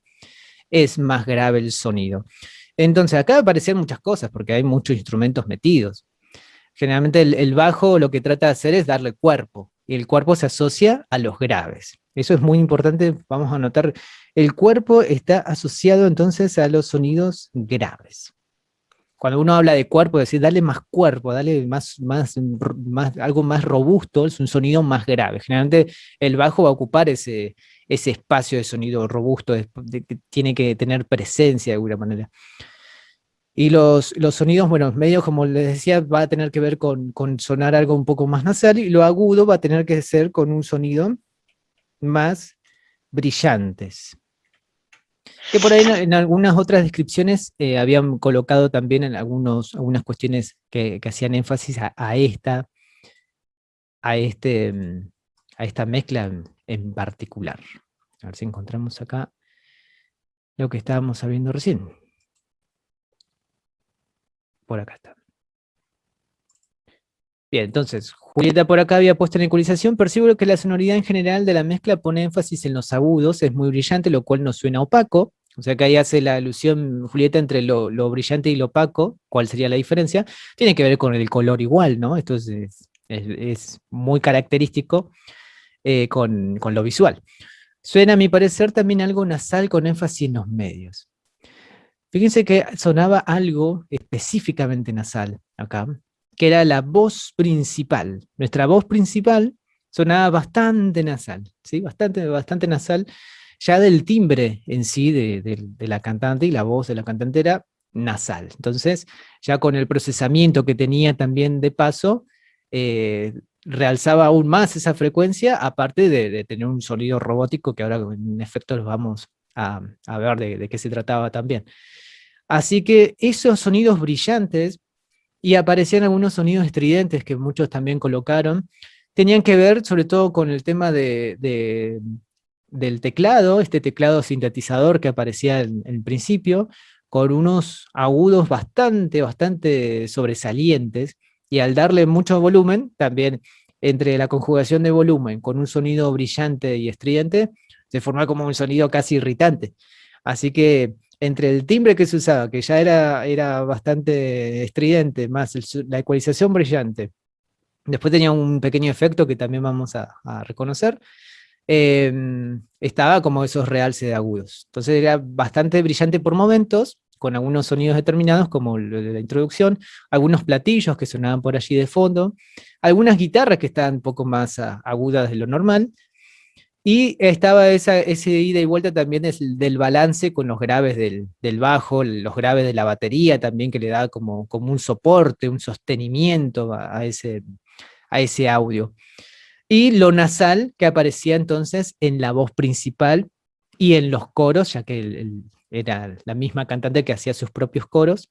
es más grave el sonido. Entonces, acá aparecen muchas cosas, porque hay muchos instrumentos metidos. Generalmente el bajo lo que trata de hacer es darle cuerpo, y el cuerpo se asocia a los graves. Eso es muy importante, vamos a notar, el cuerpo está asociado entonces a los sonidos graves. Cuando uno habla de cuerpo, es decir, dale más cuerpo, dale algo más robusto, es un sonido más grave. Generalmente el bajo va a ocupar ese espacio de sonido robusto, que tiene que tener presencia de alguna manera. Y los sonidos, bueno, medios, como les decía, va a tener que ver con sonar algo un poco más nasal, y lo agudo va a tener que ser con un sonido más brillantes. Que por ahí en algunas otras descripciones habían colocado también en algunas cuestiones que hacían énfasis a a, este, a esta mezcla en particular. A ver si encontramos acá lo que estábamos viendo recién. Por acá está. Bien, entonces, Julieta por acá había puesto en ecualización, percibo que la sonoridad en general de la mezcla pone énfasis en los agudos, es muy brillante, lo cual no suena opaco. O sea que ahí hace la alusión, Julieta, entre lo brillante y lo opaco. ¿Cuál sería la diferencia? Tiene que ver con el color igual, ¿no? Esto es muy característico con lo visual. Suena, a mi parecer, también algo nasal con énfasis en los medios. Fíjense que sonaba algo específicamente nasal acá, que era la voz principal. Nuestra voz principal sonaba bastante nasal, ¿sí? Bastante nasal, ya del timbre en sí de la cantante, y la voz de la cantante era nasal. Entonces, ya con el procesamiento que tenía también de paso, realzaba aún más esa frecuencia, aparte de tener un sonido robótico, que ahora en efecto los vamos a ver de qué se trataba también. Así que esos sonidos brillantes, y aparecían algunos sonidos estridentes que muchos también colocaron, tenían que ver sobre todo con el tema del teclado, este teclado sintetizador que aparecía en principio, con unos agudos bastante sobresalientes, y al darle mucho volumen, también entre la conjugación de volumen con un sonido brillante y estridente, se formaba como un sonido casi irritante. Así que entre el timbre que se usaba, que ya era bastante estridente, más la ecualización brillante, después tenía un pequeño efecto que también vamos a reconocer, estaba como esos realces de agudos. Entonces era bastante brillante por momentos, con algunos sonidos determinados, como lo de la introducción, algunos platillos que sonaban por allí de fondo, algunas guitarras que estaban un poco más agudas de lo normal, y estaba ese ida y vuelta también del balance con los graves del bajo, los graves de la batería también, que le daba como un soporte, un sostenimiento a ese audio. Y lo nasal que aparecía entonces en la voz principal y en los coros, ya que era la misma cantante que hacía sus propios coros,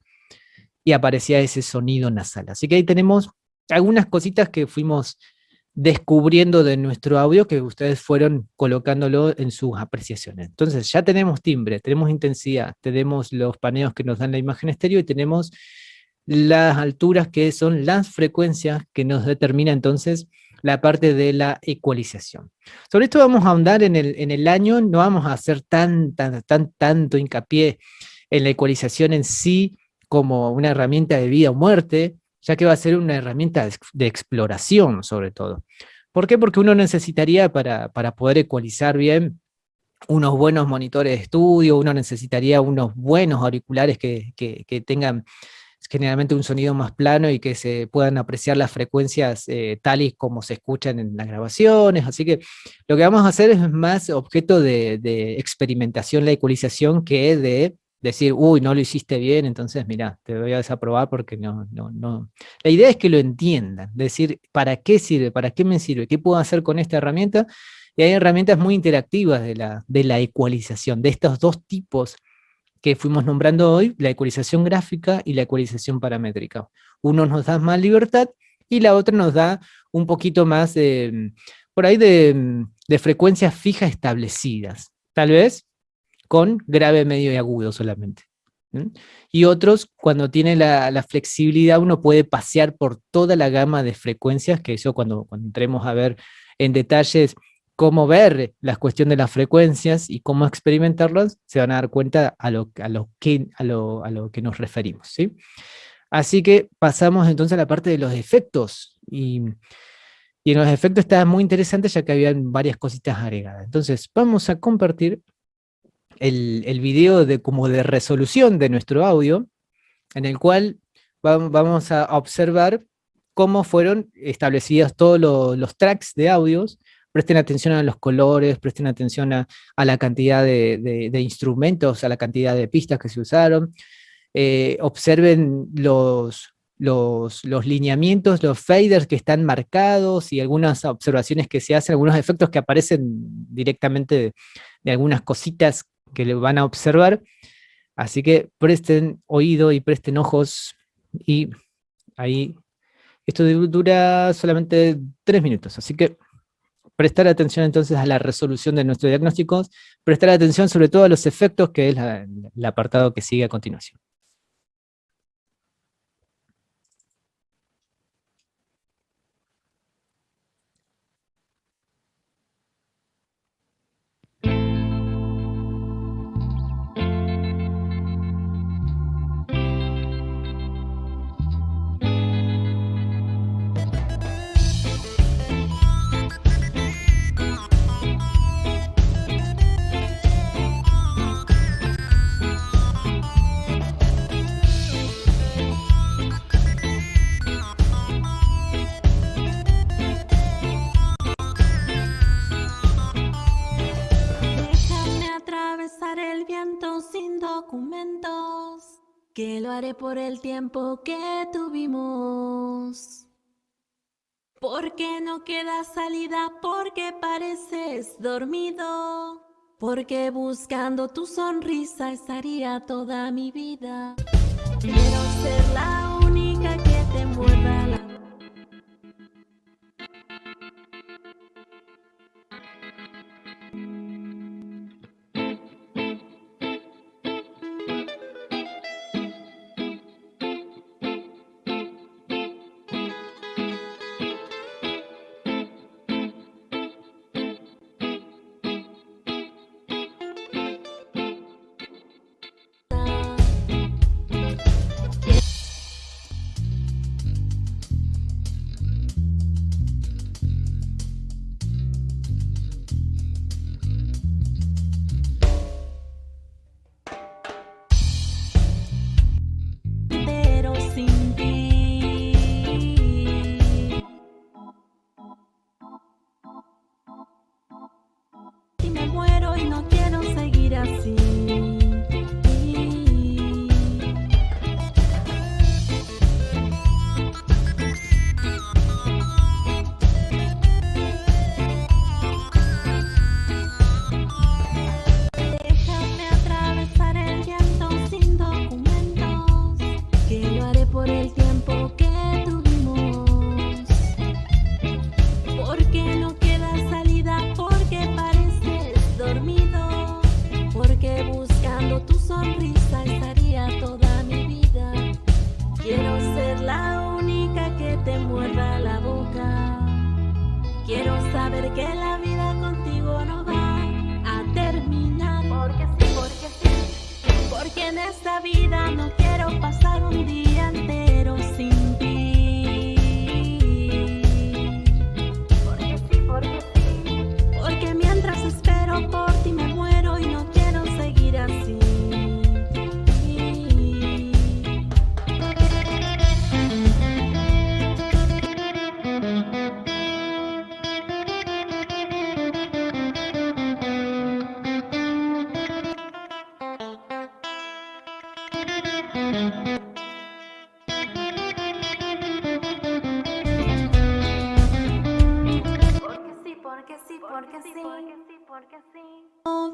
y aparecía ese sonido nasal. Así que ahí tenemos algunas cositas que fuimos descubriendo de nuestro audio, que ustedes fueron colocándolo en sus apreciaciones. Entonces ya tenemos timbre, tenemos intensidad, tenemos los paneos que nos dan la imagen estéreo, y tenemos las alturas, que son las frecuencias que nos determina entonces la parte de la ecualización. Sobre esto vamos a ahondar en el año, no vamos a hacer tanto hincapié en la ecualización en sí como una herramienta de vida o muerte, ya que va a ser una herramienta de exploración sobre todo. ¿Por qué? Porque uno necesitaría para poder ecualizar bien unos buenos monitores de estudio, uno necesitaría unos buenos auriculares que tengan generalmente un sonido más plano y que se puedan apreciar las frecuencias tal y como se escuchan en las grabaciones. Así que lo que vamos a hacer es más objeto de experimentación, la ecualización, que de decir, uy, no lo hiciste bien, entonces mira, te voy a desaprobar porque no. La idea es que lo entiendan, decir, ¿para qué sirve? ¿Para qué me sirve? ¿Qué puedo hacer con esta herramienta? Y hay herramientas muy interactivas de la ecualización, de estos dos tipos que fuimos nombrando hoy, la ecualización gráfica y la ecualización paramétrica. Uno nos da más libertad y la otra nos da un poquito más por ahí de frecuencias fijas establecidas, tal vez con grave, medio y agudo solamente. Y otros, cuando tiene la flexibilidad, uno puede pasear por toda la gama de frecuencias, que eso cuando entremos a ver en detalles cómo ver la cuestión de las frecuencias y cómo experimentarlas, se van a dar cuenta a lo que nos referimos, ¿sí? Así que pasamos entonces a la parte de los efectos, y en los efectos está muy interesante, ya que habían varias cositas agregadas. Entonces vamos a compartir el video como de resolución de nuestro audio, en el cual vamos a observar cómo fueron establecidos todos los tracks de audios. Presten atención a los colores, presten atención a la cantidad de instrumentos, a la cantidad de pistas que se usaron. Observen los lineamientos, los faders que están marcados, y algunas observaciones que se hacen, algunos efectos que aparecen directamente de algunas cositas que le van a observar. Así que presten oído y presten ojos, y ahí esto dura solamente 3 minutos, así que prestar atención entonces a la resolución de nuestros diagnósticos, prestar atención sobre todo a los efectos, que es el apartado que sigue a continuación. Que lo haré por el tiempo que tuvimos. Porque no queda salida, porque pareces dormido. Porque buscando tu sonrisa estaría toda mi vida. Quiero ser la única que te muerda la...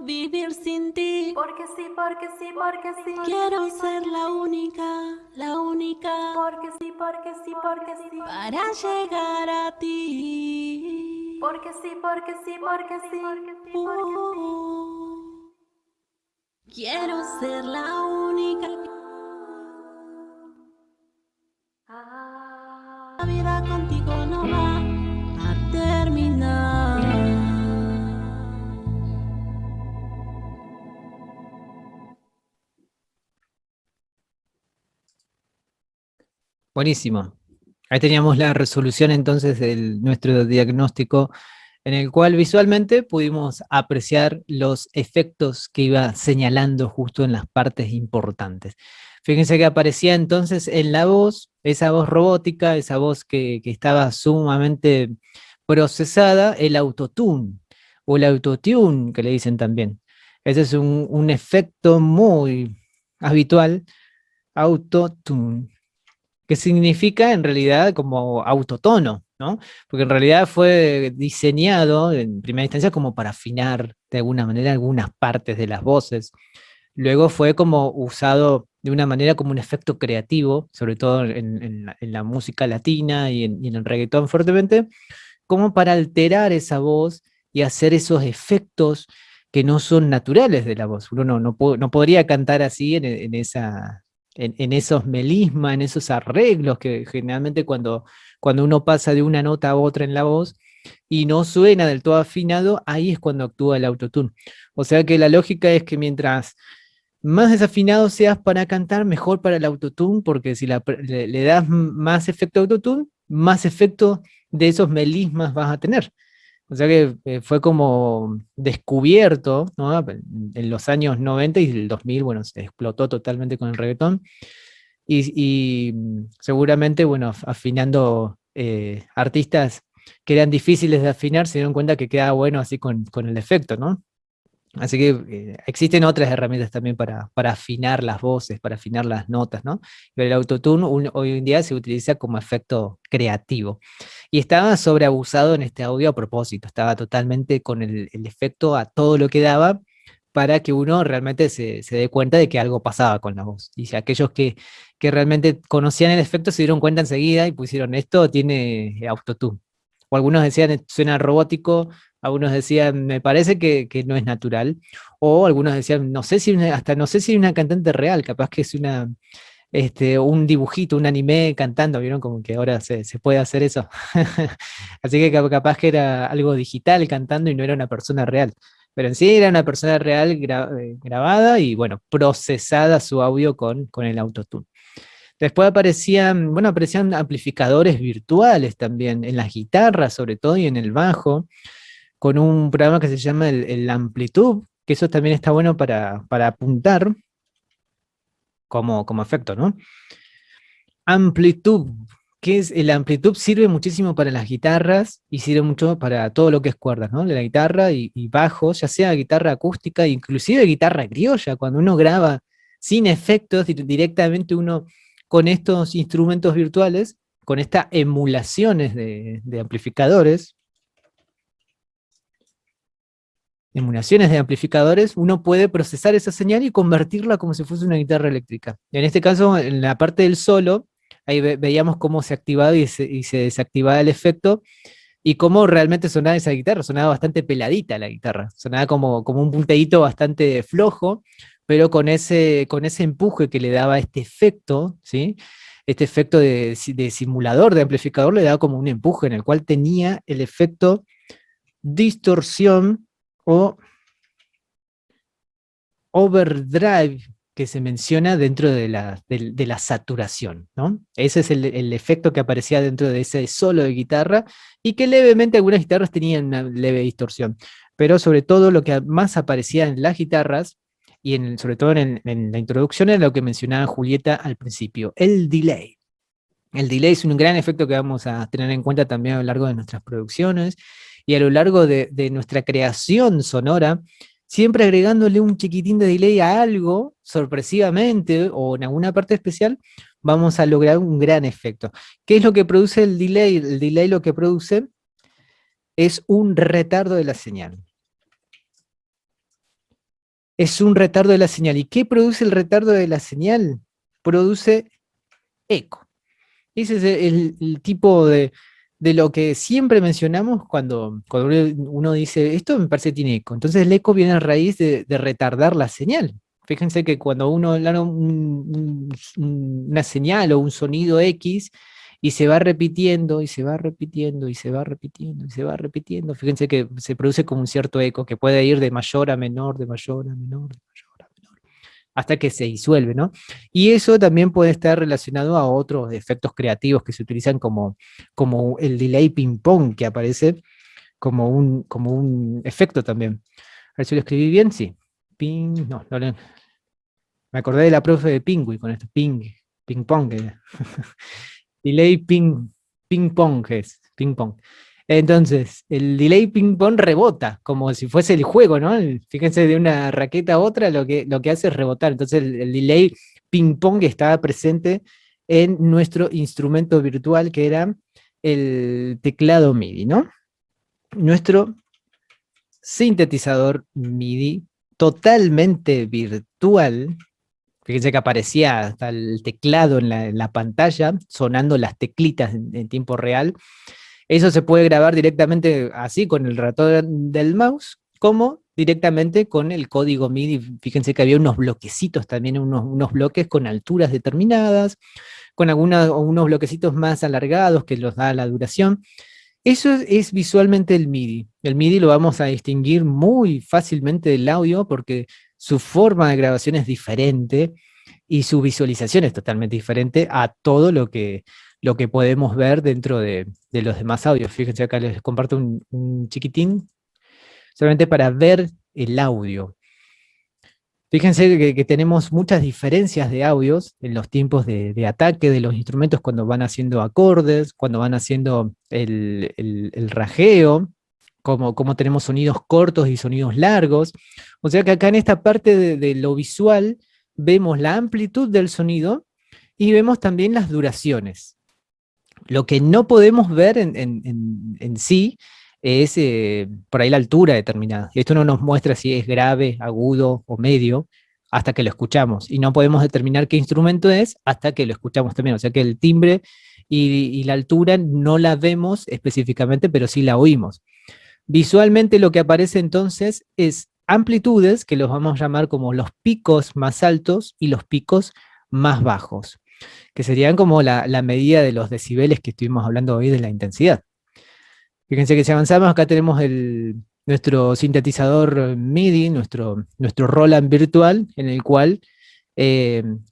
Vivir sin ti, porque sí, porque sí, porque sí. Quiero ser la única, porque sí, porque sí, porque sí. Para llegar a ti, porque sí, porque sí, porque sí. Quiero ser la única. La vida contigo no va a terminar. Buenísimo. Ahí teníamos la resolución entonces de nuestro diagnóstico, en el cual visualmente pudimos apreciar los efectos que iba señalando justo en las partes importantes. Fíjense que aparecía entonces en la voz, esa voz robótica, esa voz que estaba sumamente procesada, el autotune, o el autotune, que le dicen también. Ese es un efecto muy habitual, autotune, que significa en realidad como autotono, ¿no? Porque en realidad fue diseñado en primera instancia como para afinar de alguna manera algunas partes de las voces. Luego fue como usado de una manera como un efecto creativo, sobre todo en la música latina y en el reggaetón fuertemente, como para alterar esa voz y hacer esos efectos que no son naturales de la voz. Uno no podría cantar así en esos melismas, en esos arreglos que generalmente cuando uno pasa de una nota a otra en la voz y no suena del todo afinado, ahí es cuando actúa el autotune. O sea que la lógica es que mientras más desafinado seas para cantar, mejor para el autotune, porque si le das más efecto autotune, más efecto de esos melismas vas a tener. O sea que fue como descubierto, ¿no? En los años 90 y el 2000, bueno, se explotó totalmente con el reggaetón. Seguramente, bueno, afinando artistas que eran difíciles de afinar, se dieron cuenta que quedaba bueno así con el efecto, ¿no? Así que existen otras herramientas también para afinar las voces, para afinar las notas, ¿no? Pero el autotune hoy en día se utiliza como efecto creativo. Y estaba sobreabusado en este audio a propósito, estaba totalmente con el efecto a todo lo que daba para que uno realmente se dé cuenta de que algo pasaba con la voz. Y si aquellos que realmente conocían el efecto se dieron cuenta enseguida y pusieron esto tiene autotune. O algunos decían suena robótico, algunos decían, me parece que no es natural, o algunos decían, no sé si hasta no sé si es una cantante real, capaz que es un dibujito, un anime cantando, ¿vieron? Como que ahora se puede hacer eso. Así que capaz que era algo digital cantando y no era una persona real. Pero en sí era una persona real grabada y, bueno, procesada su audio con el autotune. Después aparecían amplificadores virtuales también, en las guitarras sobre todo y en el bajo, con un programa que se llama el Amplitude, que eso también está bueno para apuntar como efecto, ¿no? Amplitude, que es el Amplitude sirve muchísimo para las guitarras y sirve mucho para todo lo que es cuerdas, ¿no? De la guitarra y bajo, ya sea guitarra acústica, inclusive guitarra criolla, cuando uno graba sin efectos, directamente uno con estos instrumentos virtuales, con estas emulaciones de amplificadores, uno puede procesar esa señal y convertirla como si fuese una guitarra eléctrica. En este caso, en la parte del solo, ahí veíamos cómo se activaba y se desactivaba el efecto, y cómo realmente sonaba esa guitarra. Sonaba bastante peladita la guitarra, sonaba como un punteíto bastante flojo, pero con ese empuje que le daba este efecto, ¿sí? Este efecto de simulador, de amplificador, le daba como un empuje en el cual tenía el efecto distorsión o overdrive que se menciona dentro de la saturación, ¿no? Ese es el efecto que aparecía dentro de ese solo de guitarra y que levemente algunas guitarras tenían una leve distorsión, pero sobre todo lo que más aparecía en las guitarras y sobre todo en la introducción era lo que mencionaba Julieta al principio, el delay. El delay es un gran efecto que vamos a tener en cuenta también a lo largo de nuestras producciones y a lo largo de nuestra creación sonora, siempre agregándole un chiquitín de delay a algo, sorpresivamente o en alguna parte especial, vamos a lograr un gran efecto. ¿Qué es lo que produce el delay? El delay lo que produce es un retardo de la señal. Es un retardo de la señal. ¿Y qué produce el retardo de la señal? Produce eco. Ese es el tipo de lo que siempre mencionamos cuando uno dice, esto me parece que tiene eco. Entonces el eco viene a raíz de retardar la señal. Fíjense que cuando uno da una señal o un sonido X y se va repitiendo y se va repitiendo y se va repitiendo y se va repitiendo, fíjense que se produce como un cierto eco que puede ir de mayor a menor, de mayor a menor, de mayor a menor, hasta que se disuelve, ¿no? Y eso también puede estar relacionado a otros efectos creativos que se utilizan como el delay ping-pong que aparece como un efecto también. A ver si lo escribí bien, sí. Ping, no, me acordé de la profe de Pingüi con esto, ping-pong. Delay ping-pong es, ping-pong. Entonces, el delay ping-pong rebota, como si fuese el juego, ¿no? Fíjense, de una raqueta a otra lo que hace es rebotar. Entonces, el delay ping-pong estaba presente en nuestro instrumento virtual, que era el teclado MIDI, ¿no? Nuestro sintetizador MIDI totalmente virtual. Fíjense que aparecía hasta el teclado en la pantalla, sonando las teclitas en tiempo real. Eso se puede grabar directamente así con el ratón del mouse, como directamente con el código MIDI. Fíjense que había unos bloquecitos también, unos bloques con alturas determinadas, con unos bloquecitos más alargados que los da la duración. Eso es visualmente el MIDI. El MIDI lo vamos a distinguir muy fácilmente del audio porque su forma de grabación es diferente y su visualización es totalmente diferente a todo lo que podemos ver dentro de los demás audios. Fíjense acá les comparto un chiquitín, solamente para ver el audio. Fíjense que tenemos muchas diferencias de audios en los tiempos de ataque de los instrumentos cuando van haciendo acordes, cuando van haciendo el rajeo, como tenemos sonidos cortos y sonidos largos. O sea que acá en esta parte de lo visual vemos la amplitud del sonido y vemos también las duraciones. Lo que no podemos ver en sí es por ahí la altura determinada. Esto no nos muestra si es grave, agudo o medio hasta que lo escuchamos. Y no podemos determinar qué instrumento es hasta que lo escuchamos también. O sea que el timbre y la altura no la vemos específicamente, pero sí la oímos. Visualmente lo que aparece entonces es amplitudes, que los vamos a llamar como los picos más altos y los picos más bajos, que serían como la medida de los decibeles que estuvimos hablando hoy de la intensidad. Fíjense que si avanzamos, acá tenemos nuestro sintetizador MIDI, nuestro Roland virtual, en el cual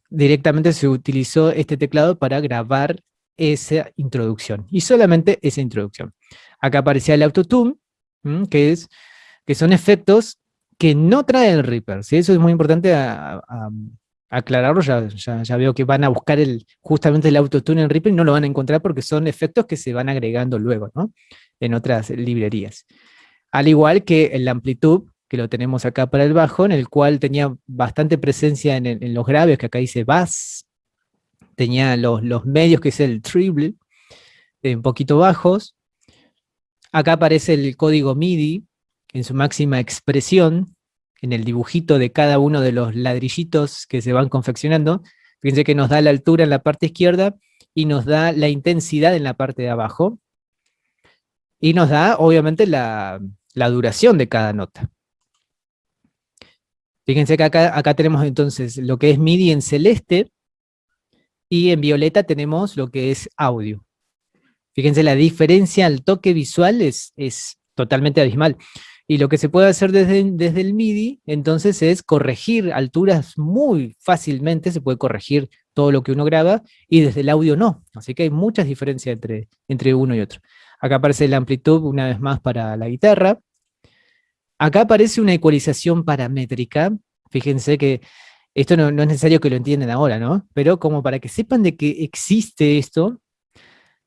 directamente se utilizó este teclado para grabar esa introducción, y solamente esa introducción. Acá aparecía el autotune, que son efectos que no trae el Reaper, ¿sí? Eso es muy importante aclararlo. Ya veo que van a buscar justamente el autotune en Reaper y no lo van a encontrar porque son efectos que se van agregando luego, ¿no? En otras librerías. Al igual que el amplitud, que lo tenemos acá para el bajo, en el cual tenía bastante presencia en los graves, que acá dice bass, tenía los medios, que es el treble, un poquito bajos. Acá aparece el código MIDI en su máxima expresión, en el dibujito de cada uno de los ladrillitos que se van confeccionando. Fíjense que nos da la altura en la parte izquierda y nos da la intensidad en la parte de abajo. Y nos da, obviamente, la duración de cada nota. Fíjense que acá tenemos entonces lo que es MIDI en celeste, y en violeta tenemos lo que es audio. Fíjense, la diferencia al toque visual es totalmente abismal. Y lo que se puede hacer desde el MIDI, entonces, es corregir alturas muy fácilmente, se puede corregir todo lo que uno graba, y desde el audio no. Así que hay muchas diferencias entre uno y otro. Acá aparece la amplitud una vez más para la guitarra. Acá aparece una ecualización paramétrica. Fíjense que esto no es necesario que lo entiendan ahora, ¿no? Pero como para que sepan de que existe esto,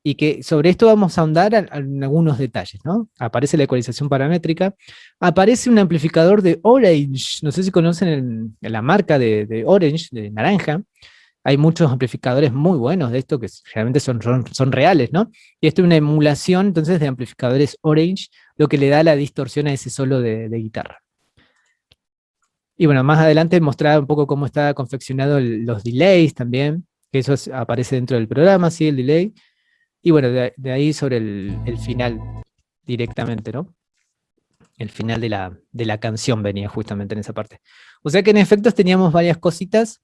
y que sobre esto vamos a ahondar en algunos detalles, ¿no? Aparece la ecualización paramétrica, aparece un amplificador de Orange, no sé si conocen la marca de Orange, de naranja. Hay muchos amplificadores muy buenos de esto que realmente son reales, ¿no? Y esto es una emulación entonces de amplificadores Orange, lo que le da la distorsión a ese solo de guitarra. Y bueno, más adelante mostraba un poco cómo está confeccionado los delays también, que eso aparece dentro del programa, sí, el delay. Y bueno, de ahí sobre el final directamente, ¿no? El final de la canción venía justamente en esa parte. O sea que en efectos teníamos varias cositas,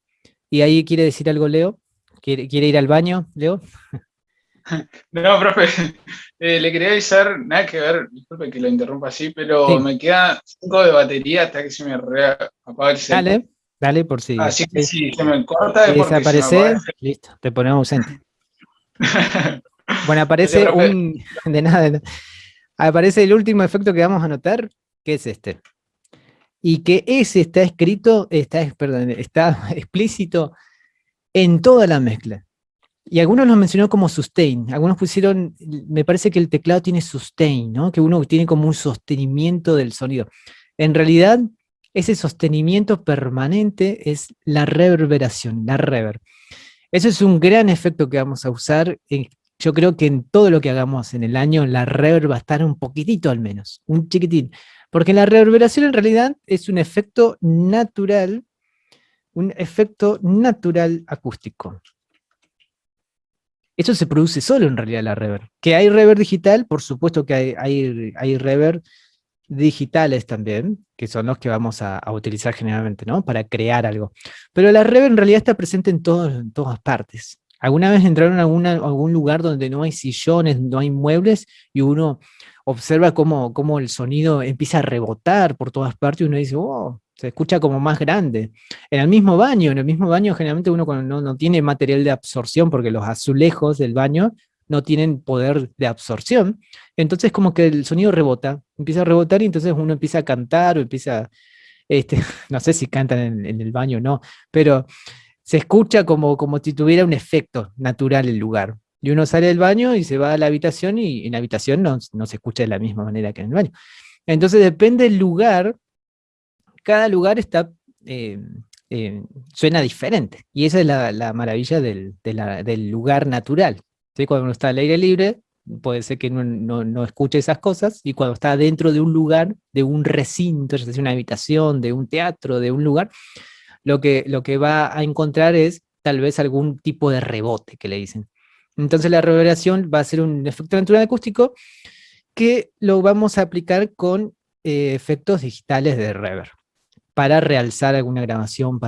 y ahí quiere decir algo Leo. ¿Quiere ir al baño, Leo? No, profe, le quería avisar, nada que ver, disculpe que lo interrumpa así, pero Sí. me queda 5 de batería hasta que se me apaga el cel. Dale por si. Así que si se me corta Si es porque se me apaga desaparece, el cel. listo, te ponemos ausente. Bueno, Gracias, aparece profe. de nada. Aparece el último efecto que vamos a notar, que es este. Y que ese está escrito, está explícito en toda la mezcla. Y algunos lo mencionó como sustain, algunos pusieron, me parece que el teclado tiene sustain, ¿no? Que uno tiene como un sostenimiento del sonido. En realidad, ese sostenimiento permanente es la reverberación, la reverb. Eso es un gran efecto que vamos a usar. Yo creo que en todo lo que hagamos en el año, la reverb va a estar un poquitito al menos, un chiquitín. Porque la reverberación en realidad es un efecto natural acústico. eso se produce solo en realidad la reverb. Que hay reverb digital, por supuesto que hay reverb digitales también, que son los que vamos a utilizar generalmente, ¿no? Para crear algo. Pero la reverb en realidad está presente en todas partes. ¿Alguna vez entraron a algún lugar donde no hay sillones, no hay muebles, y uno observa cómo el sonido empieza a rebotar por todas partes y uno dice, oh, se escucha como más grande? En el mismo baño generalmente uno cuando no tiene material de absorción, porque los azulejos del baño no tienen poder de absorción, entonces como que el sonido rebota, empieza a rebotar y entonces uno empieza a cantar o empieza, este, no sé si cantan en el baño o no, pero se escucha como si tuviera un efecto natural el lugar. Y uno sale del baño y se va a la habitación y en la habitación no se escucha de la misma manera que en el baño. Entonces depende del lugar, cada lugar está, eh, suena diferente. Y esa es la maravilla del lugar natural. ¿Sí? Cuando uno está al aire libre, puede ser que no escuche esas cosas, y cuando está dentro de un lugar, de un recinto, ya sea una habitación, de un teatro, de un lugar, lo que va a encontrar es tal vez algún tipo de rebote que le dicen. Entonces la reverberación va a ser un efecto natural acústico que lo vamos a aplicar con efectos digitales de reverb para realzar alguna grabación,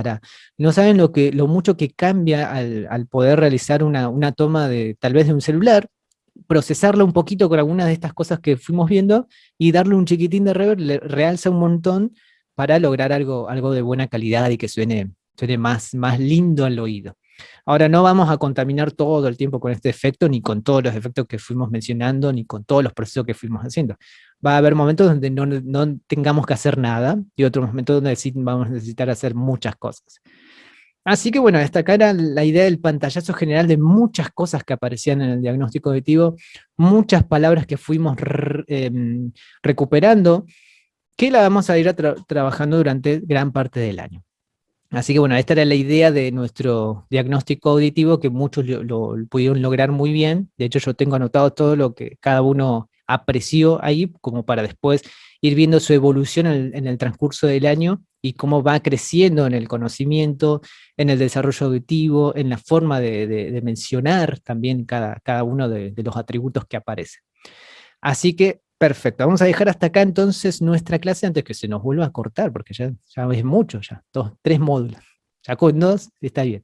no saben lo mucho que cambia al poder realizar una toma tal vez de un celular, procesarla un poquito con algunas de estas cosas que fuimos viendo y darle un chiquitín de reverb, le realza un montón para lograr algo de buena calidad y que suene más lindo al oído. Ahora, no vamos a contaminar todo el tiempo con este efecto, ni con todos los efectos que fuimos mencionando, ni con todos los procesos que fuimos haciendo. Va a haber momentos donde no tengamos que hacer nada y otros momentos donde sí vamos a necesitar hacer muchas cosas. Así que bueno, esta acá era la idea del pantallazo general de muchas cosas que aparecían en el diagnóstico auditivo, muchas palabras que fuimos recuperando, que la vamos a ir trabajando durante gran parte del año. Así que bueno, esta era la idea de nuestro diagnóstico auditivo, que muchos lo pudieron lograr muy bien. De hecho, yo tengo anotado todo lo que cada uno apreció ahí, como para después ir viendo su evolución en el transcurso del año y cómo va creciendo en el conocimiento, en el desarrollo auditivo, en la forma de mencionar también cada uno de los atributos que aparecen. Así que, perfecto, vamos a dejar hasta acá entonces nuestra clase antes que se nos vuelva a cortar, porque ya es mucho, ya, 3 módulos. Ya con 2 está bien.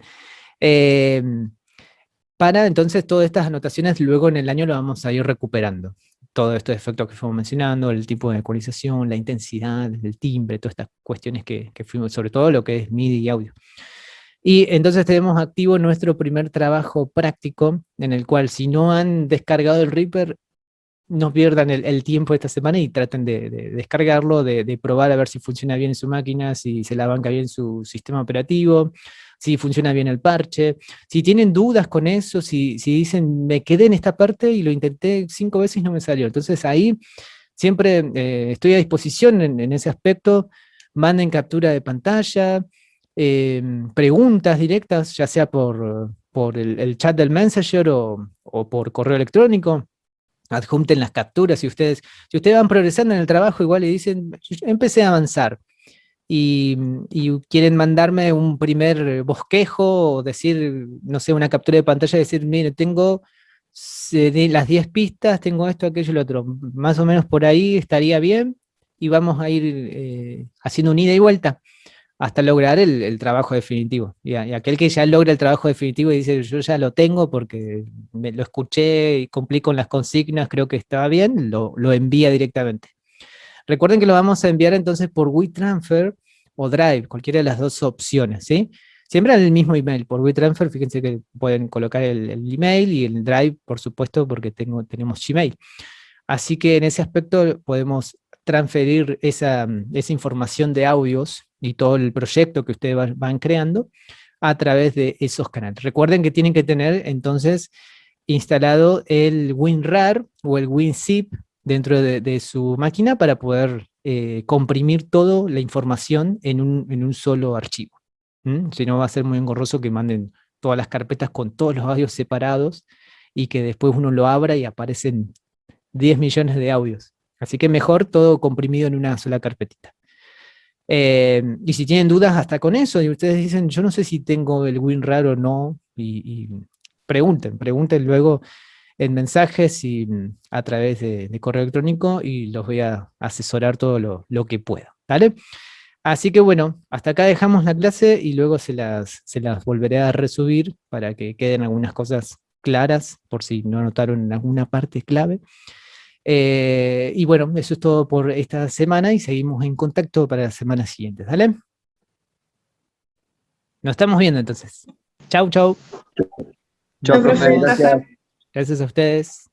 Para entonces todas estas anotaciones luego en el año lo vamos a ir recuperando. Todos estos efectos que fuimos mencionando, el tipo de ecualización, la intensidad, el timbre, todas estas cuestiones que fuimos, sobre todo lo que es MIDI y audio. Y entonces tenemos activo nuestro primer trabajo práctico, en el cual si no han descargado el Reaper, no pierdan el tiempo esta semana y traten de descargarlo, de probar a ver si funciona bien en su máquina, si se la banca bien su sistema operativo, si funciona bien el parche. Si tienen dudas con eso, si dicen, me quedé en esta parte y lo intenté 5 veces y no me salió. Entonces ahí siempre estoy a disposición en ese aspecto. Manden captura de pantalla, preguntas directas, ya sea por el chat del Messenger o por correo electrónico. Adjunten las capturas. Si ustedes van progresando en el trabajo, igual le dicen, yo empecé a avanzar, y quieren mandarme un primer bosquejo, o decir, no sé, una captura de pantalla, decir, mire, tengo las 10 pistas, tengo esto, aquello y lo otro, más o menos por ahí estaría bien, y vamos a ir haciendo un ida y vuelta hasta lograr el trabajo definitivo. Y aquel que ya logra el trabajo definitivo y dice, yo ya lo tengo porque lo escuché y cumplí con las consignas, creo que estaba bien, lo envía directamente. Recuerden que lo vamos a enviar entonces por WeTransfer o Drive, cualquiera de las dos opciones, ¿sí? Siempre al mismo email. Por WeTransfer, fíjense que pueden colocar el email, y el Drive, por supuesto, porque tenemos Gmail. Así que en ese aspecto podemos transferir esa información de audios y todo el proyecto que ustedes van creando a través de esos canales. Recuerden que tienen que tener entonces instalado el WinRAR o el WinZip dentro de su máquina para poder comprimir toda la información en un solo archivo. Si no, va a ser muy engorroso que manden todas las carpetas con todos los audios separados y que después uno lo abra y aparecen 10 millones de audios. Así que mejor todo comprimido en una sola carpetita. Y si tienen dudas hasta con eso, y ustedes dicen, yo no sé si tengo el WinRAR o no, y pregunten luego en mensajes y a través de correo electrónico y los voy a asesorar todo lo que pueda, ¿vale? Así que bueno, hasta acá dejamos la clase y luego se las volveré a resubir para que queden algunas cosas claras, por si no notaron en alguna parte clave. Y bueno, eso es todo por esta semana y seguimos en contacto para las semanas siguientes, ¿vale? Nos estamos viendo entonces. Chau, chau. Chao, Nos profe, vemos. gracias. Gracias a ustedes.